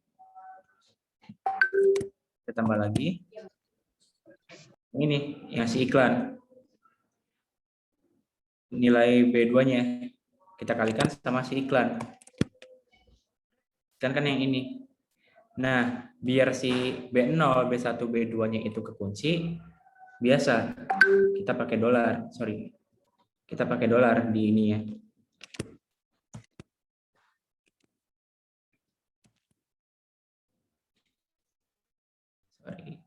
Ini yang si iklan. Nilai B2-nya kita kalikan sama si iklan. Kan yang ini. Nah, biar si B0, B1, B2-nya itu kekunci, biasa kita pakai dolar. Sorry. Kita pakai dolar di ini ya. Sorry.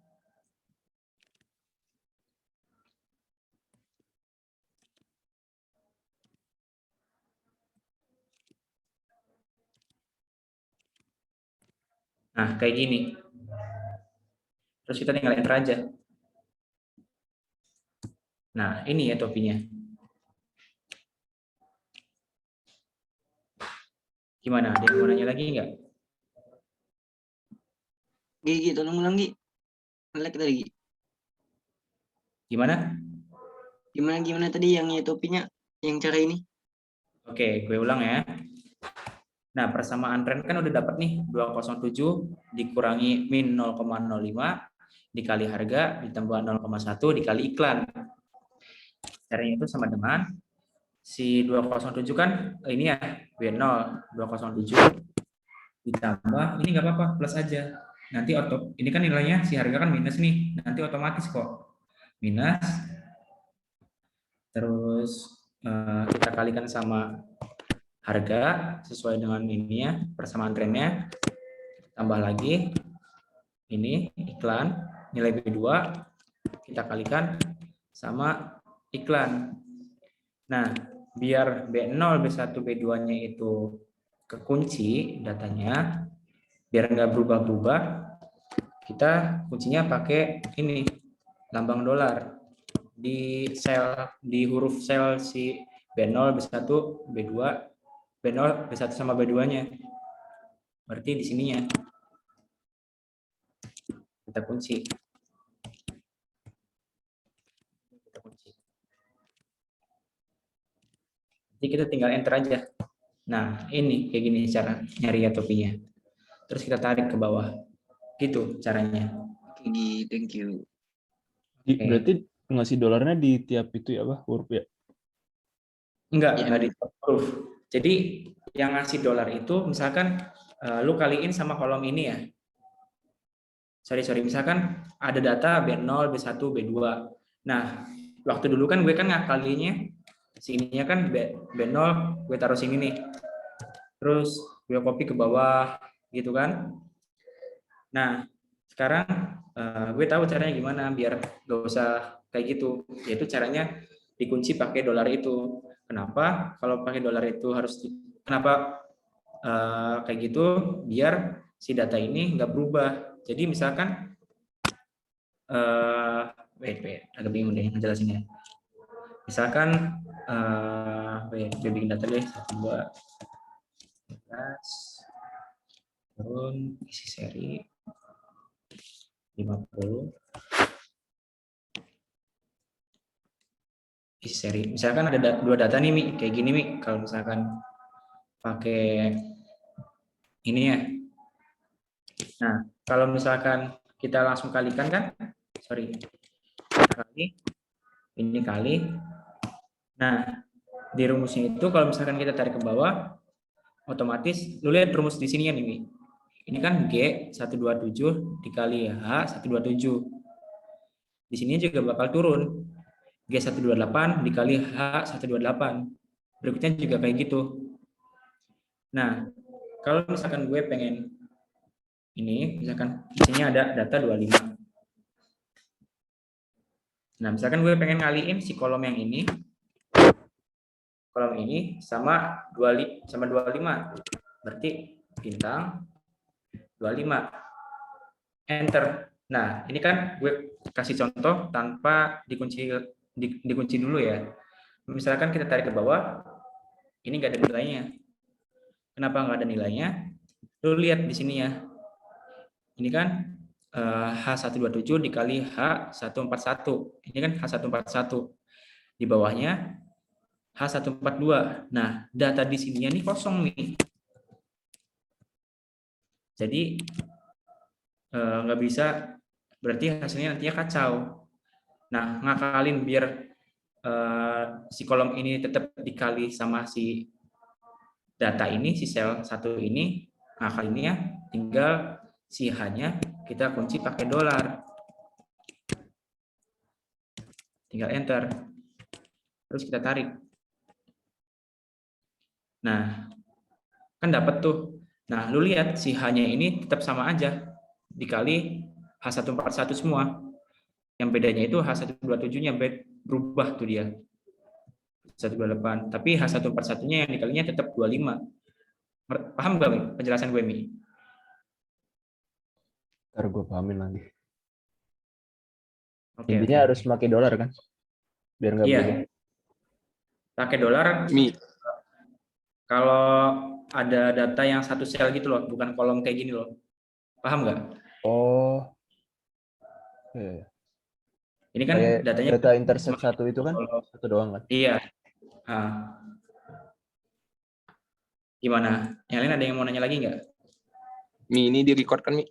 Nah, kayak gini. Terus kita tinggal enter aja. Nah, ini ya topinya. Gimana? Ada yang mau nanya lagi nggak? Gi, tolong ulang Gi. Like tadi Gi. Gimana? Gimana tadi yang topinya, yang cara ini? Oke, gue ulang ya. Nah, persamaan tren kan udah dapat nih 207 dikurangi min 0,05 dikali harga ditambah 0,1 dikali iklan. Caranya itu sama dengan si 207 kan ini ya B0 207 ditambah ini nggak apa-apa plus aja. Nanti ini kan nilainya si harga kan minus nih, nanti otomatis kok minus. Terus kita kalikan sama harga sesuai dengan ini ya persamaan trennya, tambah lagi ini iklan nilai B2 kita kalikan sama iklan. Nah, biar B0, B1, B2-nya itu kekunci datanya, biar nggak berubah-berubah, kita kuncinya pakai ini lambang dolar di huruf sel si B0, B1, B2, B0, B1 sama B2-nya. Berarti di sininya kita kunci. Jadi kita tinggal enter aja. Nah, ini kayak gini cara nyari ya topinya. Terus kita tarik ke bawah. Gitu caranya. Oke Gi, thank you. Gi, berarti ngasih dolarnya di tiap itu ya, Pak, huruf ya? Enggak di huruf. Jadi yang ngasih dolar itu misalkan lu kaliin sama kolom ini ya. Sorry, misalkan ada data B0, B1, B2. Nah, waktu dulu kan gue kan ngakalinya sininya kan B0 gue taruh sini nih. Terus gue copy ke bawah gitu kan. Nah, sekarang gue tahu caranya gimana biar gak usah kayak gitu. Yaitu caranya dikunci pakai dolar itu. Kenapa? Kalau pakai dolar itu kenapa kayak gitu? Biar si data ini nggak berubah. Jadi misalkan wait, agak bingung deh ngejelasinnya. Misalkan gue bikin data deh 1, 2, 13, turun isi seri 50, isi seri. Misalkan ada 2 data nih Mi, kayak gini Mi. Kalau misalkan pakai ini ya. Nah, kalau misalkan kita langsung kalikan kan, kali ini kali. Nah, di rumusnya itu kalau misalkan kita tarik ke bawah, otomatis lu lihat rumus di sini ya nih. Ini kan G 127 dikali H 127. Di sini juga bakal turun. G 128 dikali H 128. Berikutnya juga kayak gitu. Nah, kalau misalkan gue pengen ini, misalkan di sini ada data 25. Nah, misalkan gue pengen ngaliin si kolom yang ini sama 25. Berarti bintang 25. Enter. Nah, ini kan gue kasih contoh tanpa dikunci dulu ya. Misalkan kita tarik ke bawah, ini nggak ada nilainya. Kenapa nggak ada nilainya? Lu lihat di sini ya. Ini kan H127 dikali H141. Ini kan H141. Di bawahnya H142. Nah, data di sininya nih kosong nih. Jadi nggak bisa, berarti hasilnya nantinya kacau. Nah, ngakalin biar si kolom ini tetap dikali sama si data ini, si sel 1 ini, ngakalinnya tinggal si H-nya kita kunci pakai dolar. Tinggal enter. Terus kita tarik. Nah, kan dapat tuh. Nah, lu lihat si H-nya ini tetap sama aja. Dikali H141 semua. Yang bedanya itu H127-nya berubah tuh dia. 128. Tapi H141-nya yang dikalinya tetap 25. Paham gak, Mi? Penjelasan gue, Mi? Ntar gue pahamin lagi. Oke, Intinya oke. harus pakai dolar kan? Biar nggak Iya. berubah. Pakai dolar Mi, kalau ada data yang satu sel gitu loh, bukan kolom kayak gini loh. Paham nggak? Oh. Iya. Ini kan Kayak datanya data intercept satu itu kan satu doang kan? Iya. Gimana? Yang lain ada yang mau nanya lagi nggak? Mi ini di-record kan, Mi?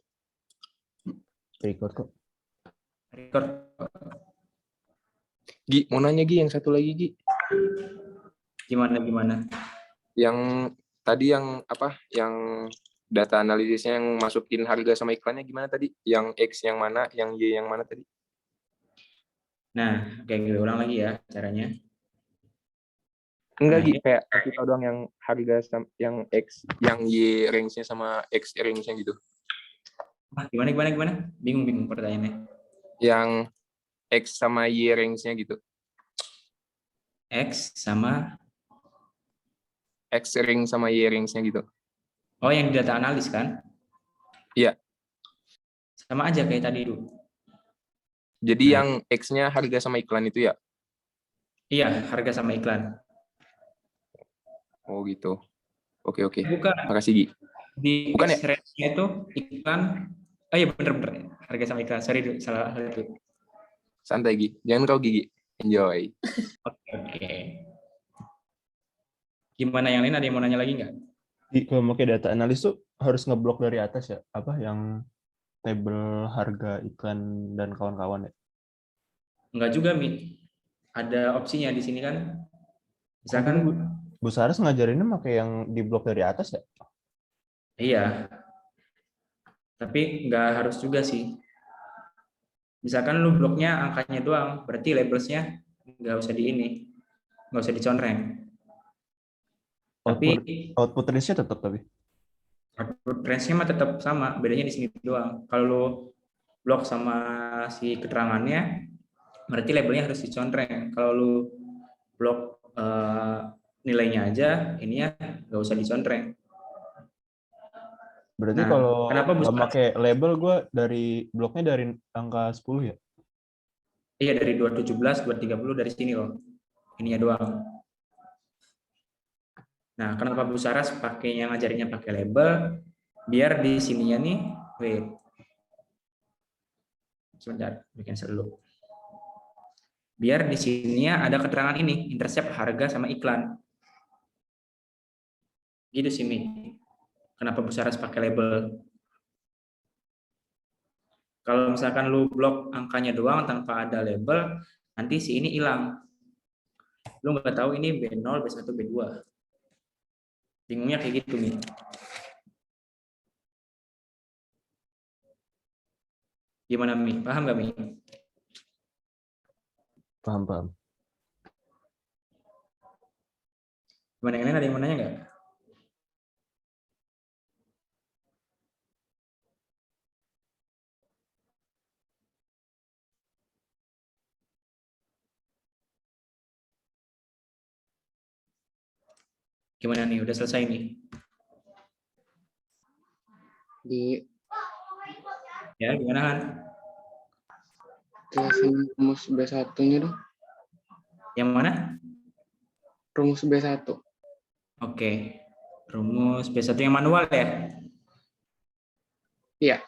Record kok. Record. Gi, mau nanya Gi, yang satu lagi Gi. Gimana? Yang tadi yang apa? Yang data analisisnya yang masukin harga sama iklannya gimana tadi? Yang X yang mana, yang Y yang mana tadi? Nah, kayak gue ulang lagi ya caranya. Enggak Nah, Gi, ini- kayak kasih tau doang yang harga yang X, yang Y range-nya sama X range-nya gitu. Gimana? Bingung pertanyaannya. Yang X sama Y range-nya gitu. X sama X range sama Y range-nya gitu. oh yang di data analis kan? Iya. Sama aja kayak tadi dulu. Jadi Nah, yang X-nya harga sama iklan itu ya? Iya, harga sama iklan. Oh gitu. Oke. Bukan Makasih Gi. di Bukan ya? X range-nya itu iklan. Oh iya bener. Harga sama iklan. Sorry, salah hal itu. Santai Gi. Jangan kau Gigi. Enjoy. Oke. Gimana yang lain? Ada yang mau nanya lagi nggak? Kalau pakai data analis tuh harus ngeblok dari atas ya? Apa yang tabel harga iklan dan kawan-kawan ya? Enggak juga, Mi. Ada opsinya di sini kan. Misalkan, Bu Saras ngajarinnya pakai yang diblok dari atas ya? iya. Tapi nggak harus juga sih. Misalkan lu bloknya angkanya doang, berarti labelsnya nggak usah nggak usah diconreng. Tapi Output range-nya tetap tapi. output range-nya mah tetap sama, bedanya di sini doang. Kalau lu blok sama si keterangannya, berarti labelnya harus diconreng. Kalau lu blok nilainya aja, ininya nggak usah diconreng. Berarti Nah, kalau kenapa nggak Bustaras? pakai label gue dari bloknya dari angka 10 ya? Iya, dari 217, 230 dari sini loh. Ininya doang. Nah, kenapa Bu Saras pakainya ngajarinnya pakai label? Biar di sininya nih, wait. Sebentar, bikin dulu. Biar di sininya ada keterangan ini, intercept harga sama iklan. Gitu sih, Mi. Kenapa Bu Saras pakai label? Kalau misalkan lu blok angkanya doang tanpa ada label, nanti si ini hilang. Lu nggak tahu ini B0, B1, B2. Bingungnya kayak gitu, Mi. Gimana, Mi? Paham nggak, Mi? Paham. Gimana yang lain, ada yang mau nanya nggak? Gimana nih? Udah selesai nih? Ya, gimana, Han? Jelasin rumus B1-nya dong. Yang mana? Rumus B1. Oke. Rumus B1 yang manual ya? Iya.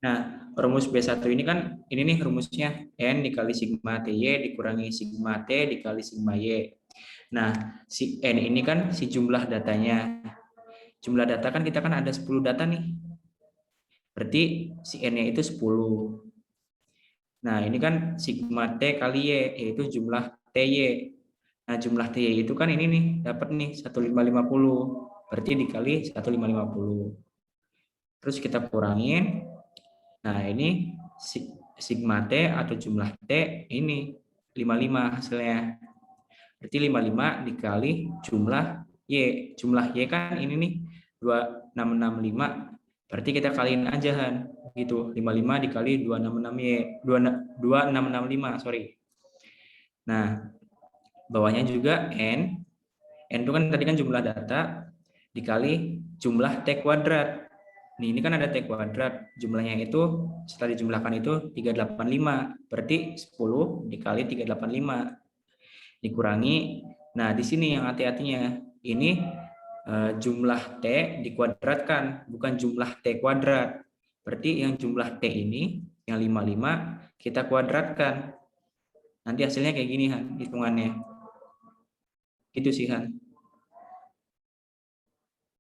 Nah, rumus B1 ini kan, ini nih rumusnya. N dikali sigma TY dikurangi sigma T dikali sigma Y. Nah, si N ini kan si jumlah datanya. Jumlah data kan kita kan ada 10 data nih. Berarti si N-nya itu 10. Nah, ini kan sigma T kali Y, yaitu jumlah TY. Nah, jumlah TY itu kan ini nih, dapat nih 1550. Berarti dikali 1550. Terus kita kurangin. Nah, ini sigma T atau jumlah T ini 55 hasilnya. Berarti 55 dikali jumlah Y. Jumlah Y kan ini nih 2665. Berarti kita kaliin aja, Han. Gitu. 55 dikali 266Y. 2665, sorry. Nah, bawahnya juga N. N itu kan tadi kan jumlah data dikali jumlah T kuadrat. Nih, ini kan ada T kuadrat. Jumlahnya itu setelah dijumlahkan itu 385. Berarti 10 dikali 385. Dikurangi. Nah, di sini yang hati-hatinya. Ini jumlah T dikuadratkan, bukan jumlah T kuadrat. Berarti yang jumlah T ini, yang 55, kita kuadratkan. Nanti hasilnya kayak gini, Han, hitungannya. Gitu sih, Han.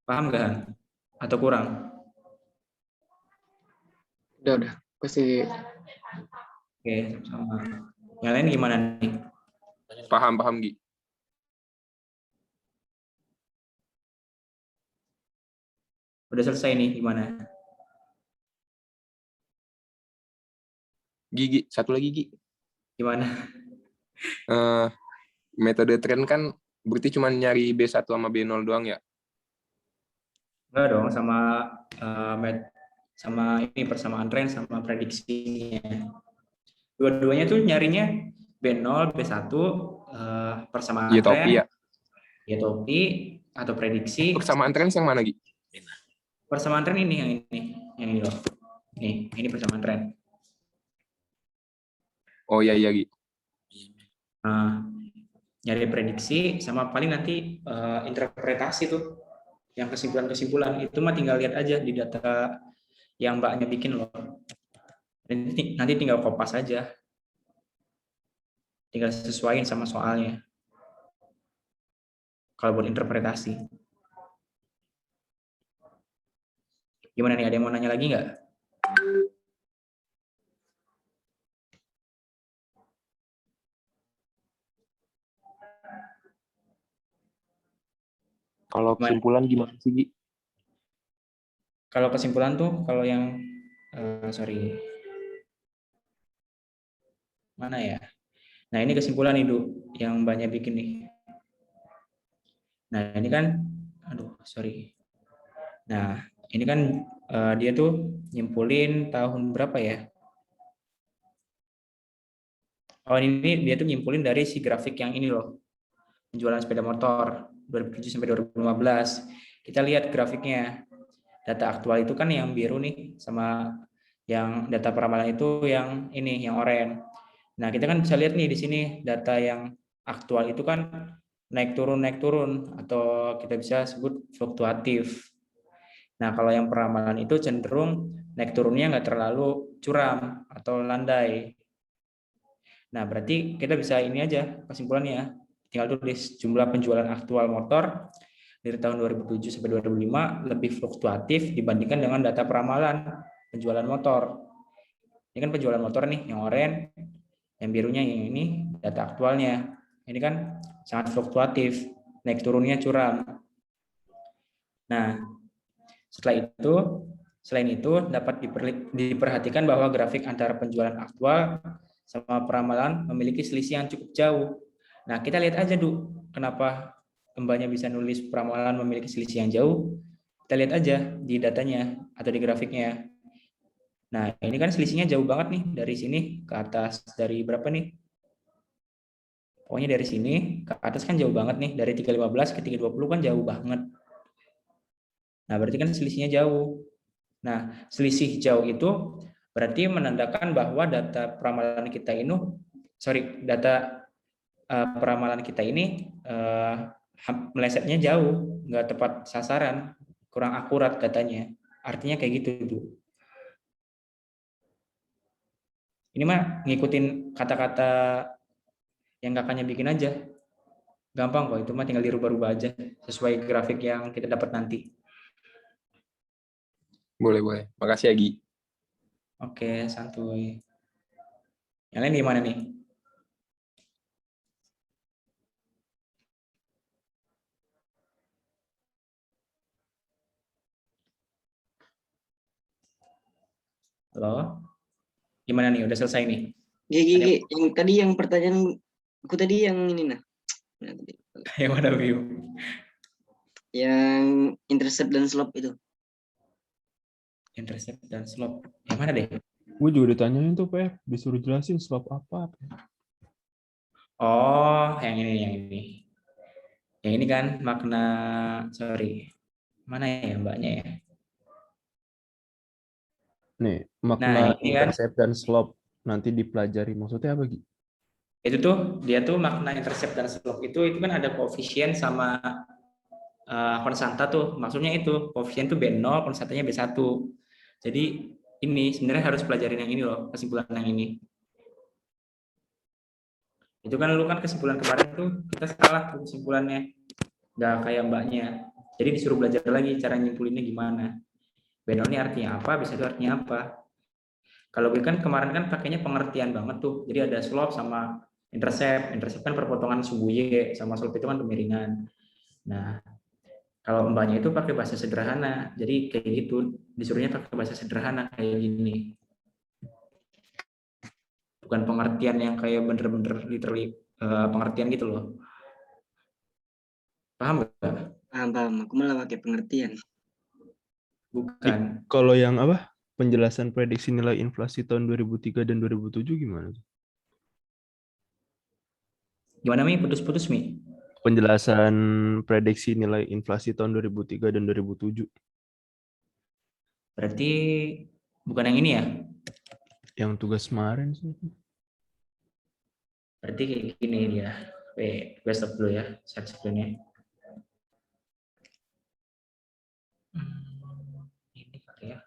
Paham nggak, Han? Atau kurang? Udah. Pasti. Oke, sama. Yang lain gimana nih? Paham, Gi. Udah selesai nih, gimana? Gigi, satu lagi, Gi. Gimana? Metode tren kan berarti cuma nyari B1 sama B0 doang ya? Enggak dong, sama ini persamaan tren sama prediksinya. Dua-duanya tuh nyarinya B0, B1, persamaan Iya, tren, topi ya. ya topi atau prediksi. Persamaan tren yang mana, Gi? Persamaan tren ini yang ini loh. Nih, ini persamaan tren. Oh iya, Gi. Nyari prediksi sama paling nanti interpretasi tuh, yang kesimpulan-kesimpulan itu mah tinggal lihat aja di data yang mbaknya bikin loh. Nanti tinggal kopas aja, tinggal sesuaiin sama soalnya. Kalau buat interpretasi, gimana nih? Ada yang mau nanya lagi nggak? Kalau kesimpulan gimana sih, Gi? Kalau kesimpulan tuh, kalau yang mana ya? Nah, ini kesimpulan nih, Du, yang banyak bikin nih. Nah, ini kan, aduh, sorry. Nah, ini kan dia tuh nyimpulin tahun berapa ya? Oh, ini dia tuh nyimpulin dari si grafik yang ini loh, penjualan sepeda motor 2007 sampai 2015. Kita lihat grafiknya. Data aktual itu kan yang biru nih, sama yang data peramalan itu yang ini, yang oranye. Nah, kita kan bisa lihat nih di sini data yang aktual itu kan naik turun, atau kita bisa sebut fluktuatif. Nah, kalau yang peramalan itu cenderung naik turunnya nggak terlalu curam atau landai. Nah, berarti kita bisa ini aja kesimpulannya. Tinggal tulis jumlah penjualan aktual motor dari tahun 2007 sampai 2005 lebih fluktuatif dibandingkan dengan data peramalan penjualan motor. Ini kan penjualan motor nih, yang oranye, yang birunya yang ini data aktualnya. Ini kan sangat fluktuatif, naik turunnya curam. Nah, selain itu dapat diperhatikan bahwa grafik antara penjualan aktual sama peramalan memiliki selisih yang cukup jauh. Nah, kita lihat aja, Du, kenapa Mbaknya bisa nulis peramalan memiliki selisih yang jauh. Kita lihat aja di datanya atau di grafiknya. Nah, ini kan selisihnya jauh banget nih dari sini ke atas. Dari berapa nih? Pokoknya dari sini ke atas kan jauh banget nih. Dari 315 ke 320 kan jauh banget. Nah, berarti kan selisihnya jauh. Nah, selisih jauh itu berarti menandakan bahwa data peramalan kita ini, data peramalan kita ini melesetnya jauh, nggak tepat sasaran, kurang akurat datanya. Artinya kayak gitu, Bu. Ini mah ngikutin kata-kata yang kakaknya bikin aja. Gampang kok, itu mah tinggal dirubah-rubah aja sesuai grafik yang kita dapat nanti. Boleh. Makasih ya, Gi. Oke, santuy. Yang lain gimana nih? Halo? Gimana nih? Udah selesai nih? Gigi, yang tadi yang pertanyaan aku tadi yang ini nah. Nah, tadi. Yang mana, view? Yang intercept dan slope itu. Intercept dan slope. Yang mana deh? Gue juga ditanyain tuh, Pak, disuruh jelasin slope apa. Oh, yang ini. Yang ini kan makna, mana ya mbaknya ya? Nih, Nah, makna ini kan intercept dan slope nanti dipelajari. Maksudnya apa, Gi? itu tuh dia tuh makna intercept dan slope itu kan ada koefisien sama konstanta tuh. Maksudnya itu koefisien tuh B0, konstantanya B1. Jadi ini sebenarnya harus pelajarin yang ini loh, kesimpulan yang ini. Itu kan lu kan kesimpulan kemarin tuh kita salah tuh kesimpulannya. Nggak kayak mbaknya. Jadi disuruh belajar lagi cara nyimpulinnya gimana. B0 ini artinya apa, B1 artinya apa. Kalau gue kan kemarin kan pakainya pengertian banget tuh. Jadi ada slope sama intercept. Intercept kan perpotongan suku Y, sama slope itu kan kemiringan. Nah, kalau mbaknya itu pakai bahasa sederhana. Jadi kayak gitu, disuruhnya pakai bahasa sederhana kayak gini. Bukan pengertian yang kayak bener-bener literally pengertian gitu loh. Paham nggak? Paham. Aku malah pakai pengertian. Bukan. Kalau yang apa? Penjelasan prediksi nilai inflasi tahun 2003 dan 2007 gimana? Gimana Mi? Putus-putus Mi? Penjelasan prediksi nilai inflasi tahun 2003 dan 2007. Berarti bukan yang ini ya? Yang tugas kemarin sih. Berarti kayak gini dia. Gue stop dulu ya, share screen-nya. Ini kali ya.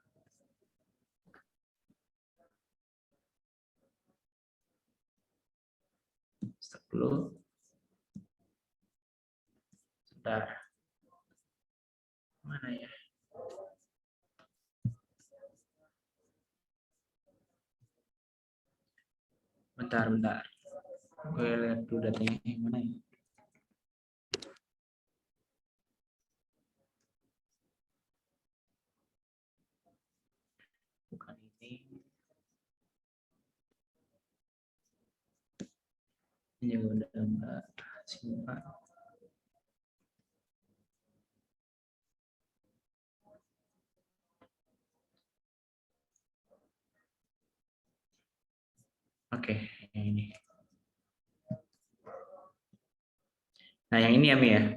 Stop dulu. Sebentar. Mana ya? Bentar. Gue lihat dulu datanya yang mana ya? Bukan ini. Ini udah Mbak simpan. Oke, yang ini. Nah, yang ini ya, Mi ya.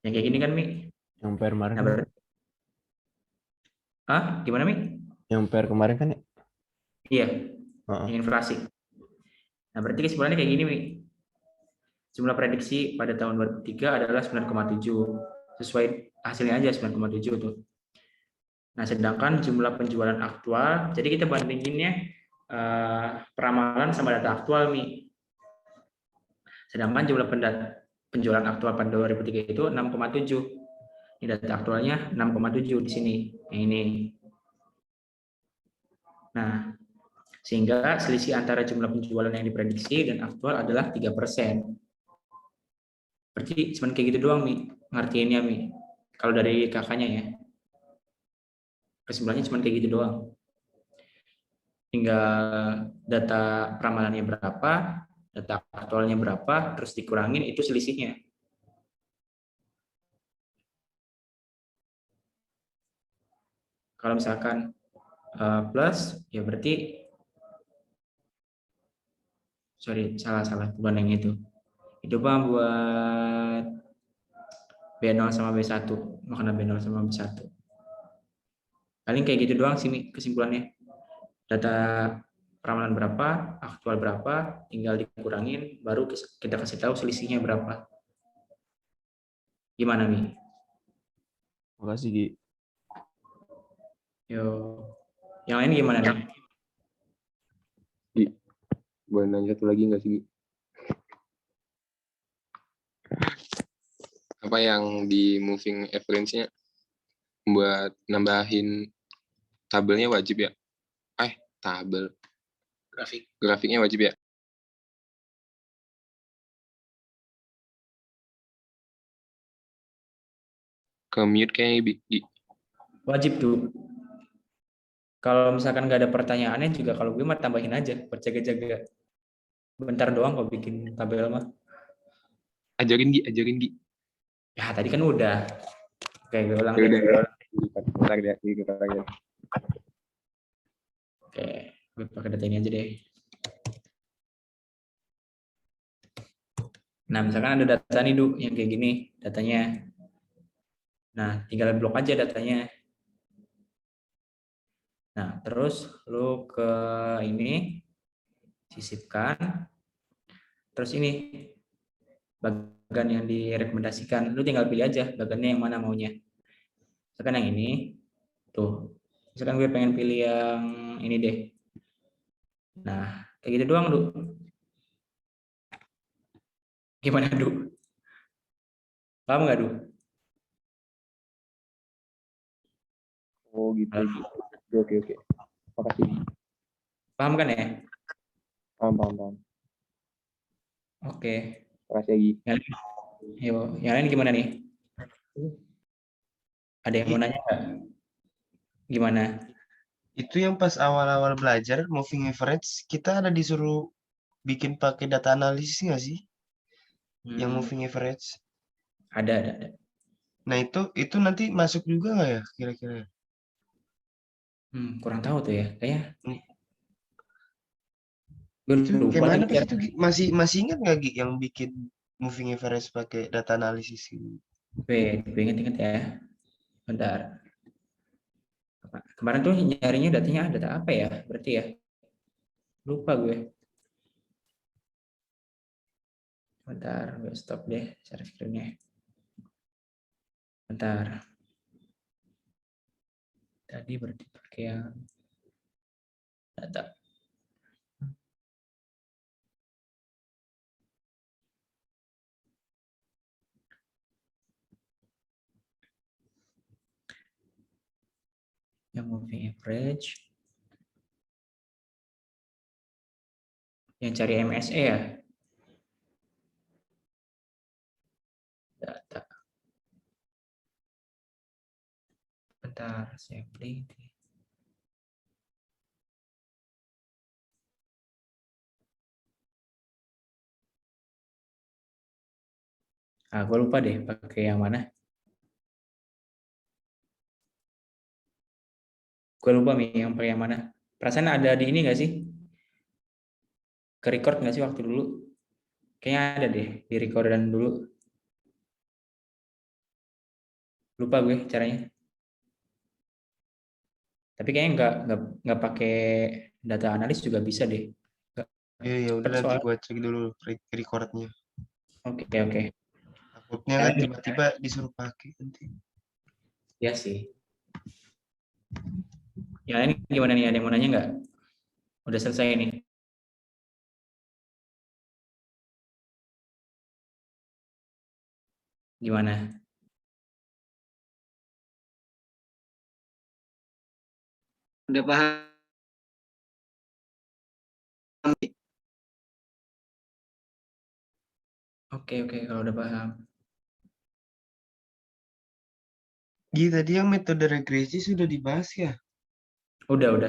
Yang kayak gini kan, Mi? Yang PR kemarin Nah, kan? berarti, gimana, Mi? Yang PR kemarin kan ya? Iya, Heeh. yang inflasi. Nah, berarti kesimpulannya kayak gini, Mi. Jumlah prediksi pada tahun 2003 adalah 9,7. Sesuai hasilnya aja 9,7 tuh. Nah, sedangkan jumlah penjualan aktual, jadi kita bandinginnya peramalan sama data aktual, Mi. Sedangkan jumlah penjualan aktual pada 2003 itu 6,7. Ini data aktualnya 6,7 di sini. Yang ini. Nah, sehingga selisih antara jumlah penjualan yang diprediksi dan aktual adalah 3%. Berarti cuma kayak gitu doang, Mi. Ngertiinnya, Mi. Kalau dari kakaknya ya. Kesimpulannya cuma kayak gitu doang. Tinggal data peramalannya berapa, data aktualnya berapa, terus dikurangin, itu selisihnya. Kalau misalkan plus, ya berarti, sorry, salah, bukan yang itu. Itu Bang buat B0 sama B1, makna B0 sama B1. Paling kayak gitu doang sih, Mi, kesimpulannya. Data peramalan berapa, aktual berapa, tinggal dikurangin, baru kita kasih tahu selisihnya berapa. Gimana, Mi? Makasih, Gi. Yo, yang lain gimana nih? Boleh nanya satu lagi nggak sih? Apa yang di moving average-nya buat nambahin tabelnya wajib ya? Tabel. Grafiknya wajib ya? Ke mute kayaknya Gi. Wajib tuh. Kalau misalkan nggak ada pertanyaannya juga, kalau gue mah tambahin aja, buat jaga-jaga. Bentar doang kok bikin tabel mah. Ajarin Gi. Ya tadi kan udah. Oke, gue ulang Ya deh. udah. Bentar ya. Oke, gue pakai data ini aja deh. Nah, misalkan ada data nih, Du, yang kayak gini datanya. Nah, tinggal blok aja datanya. Nah, terus lu ke ini, sisipkan. Terus ini, bagan yang direkomendasikan. Lu tinggal pilih aja bagannya yang mana maunya. Misalkan yang ini, tuh. Misalkan gue pengen pilih yang ini deh. Nah, kayak gitu doang, Du. Gimana, Du? Paham nggak, Du? Oh gitu. Oke. Makasih. Paham kan ya? Paham. Oke. Makasih Gi. Yang lain gimana nih? Ada yang mau nanya nggak? Gimana? Itu yang pas awal-awal belajar moving average, kita ada disuruh bikin pakai data analisis nggak sih? Yang moving average. Ada. Nah itu nanti masuk juga nggak ya kira-kira? Kurang tahu tuh ya. Kayaknya Hmm. gue Itu lupa kayak mana lagi. pas itu Gi? Masih ingat nggak Gi yang bikin moving average pakai data analisis gitu? Gue inget ya. Bentar. Kemarin tuh nyarinya datanya data apa ya? Berarti ya. Lupa gue. Bentar, gue stop deh share screen-nya. Bentar. Tadi berarti pakai yang data. Yang moving average. Yang cari MSE ya. Data. Bentar, saya beli. Gue lupa deh pakai yang mana. Gue lupa Mi yang pakai yang mana. Perasaan ada di ini nggak sih? Ke record nggak sih waktu dulu? Kayaknya ada deh di recordan dulu. Lupa gue caranya. Tapi kayaknya nggak pakai data analis juga bisa deh. Ya udah Cepet nanti soal. gua cek dulu recordnya. Oke oke. Takutnya kan tiba-tiba disuruh pakai nanti. Ya sih. Ya ini gimana nih? Ada yang mau nanya nggak? Udah selesai nih. Gimana? Udah paham? Oke kalau udah paham. Tadi yang metode regresi sudah dibahas ya? Udah.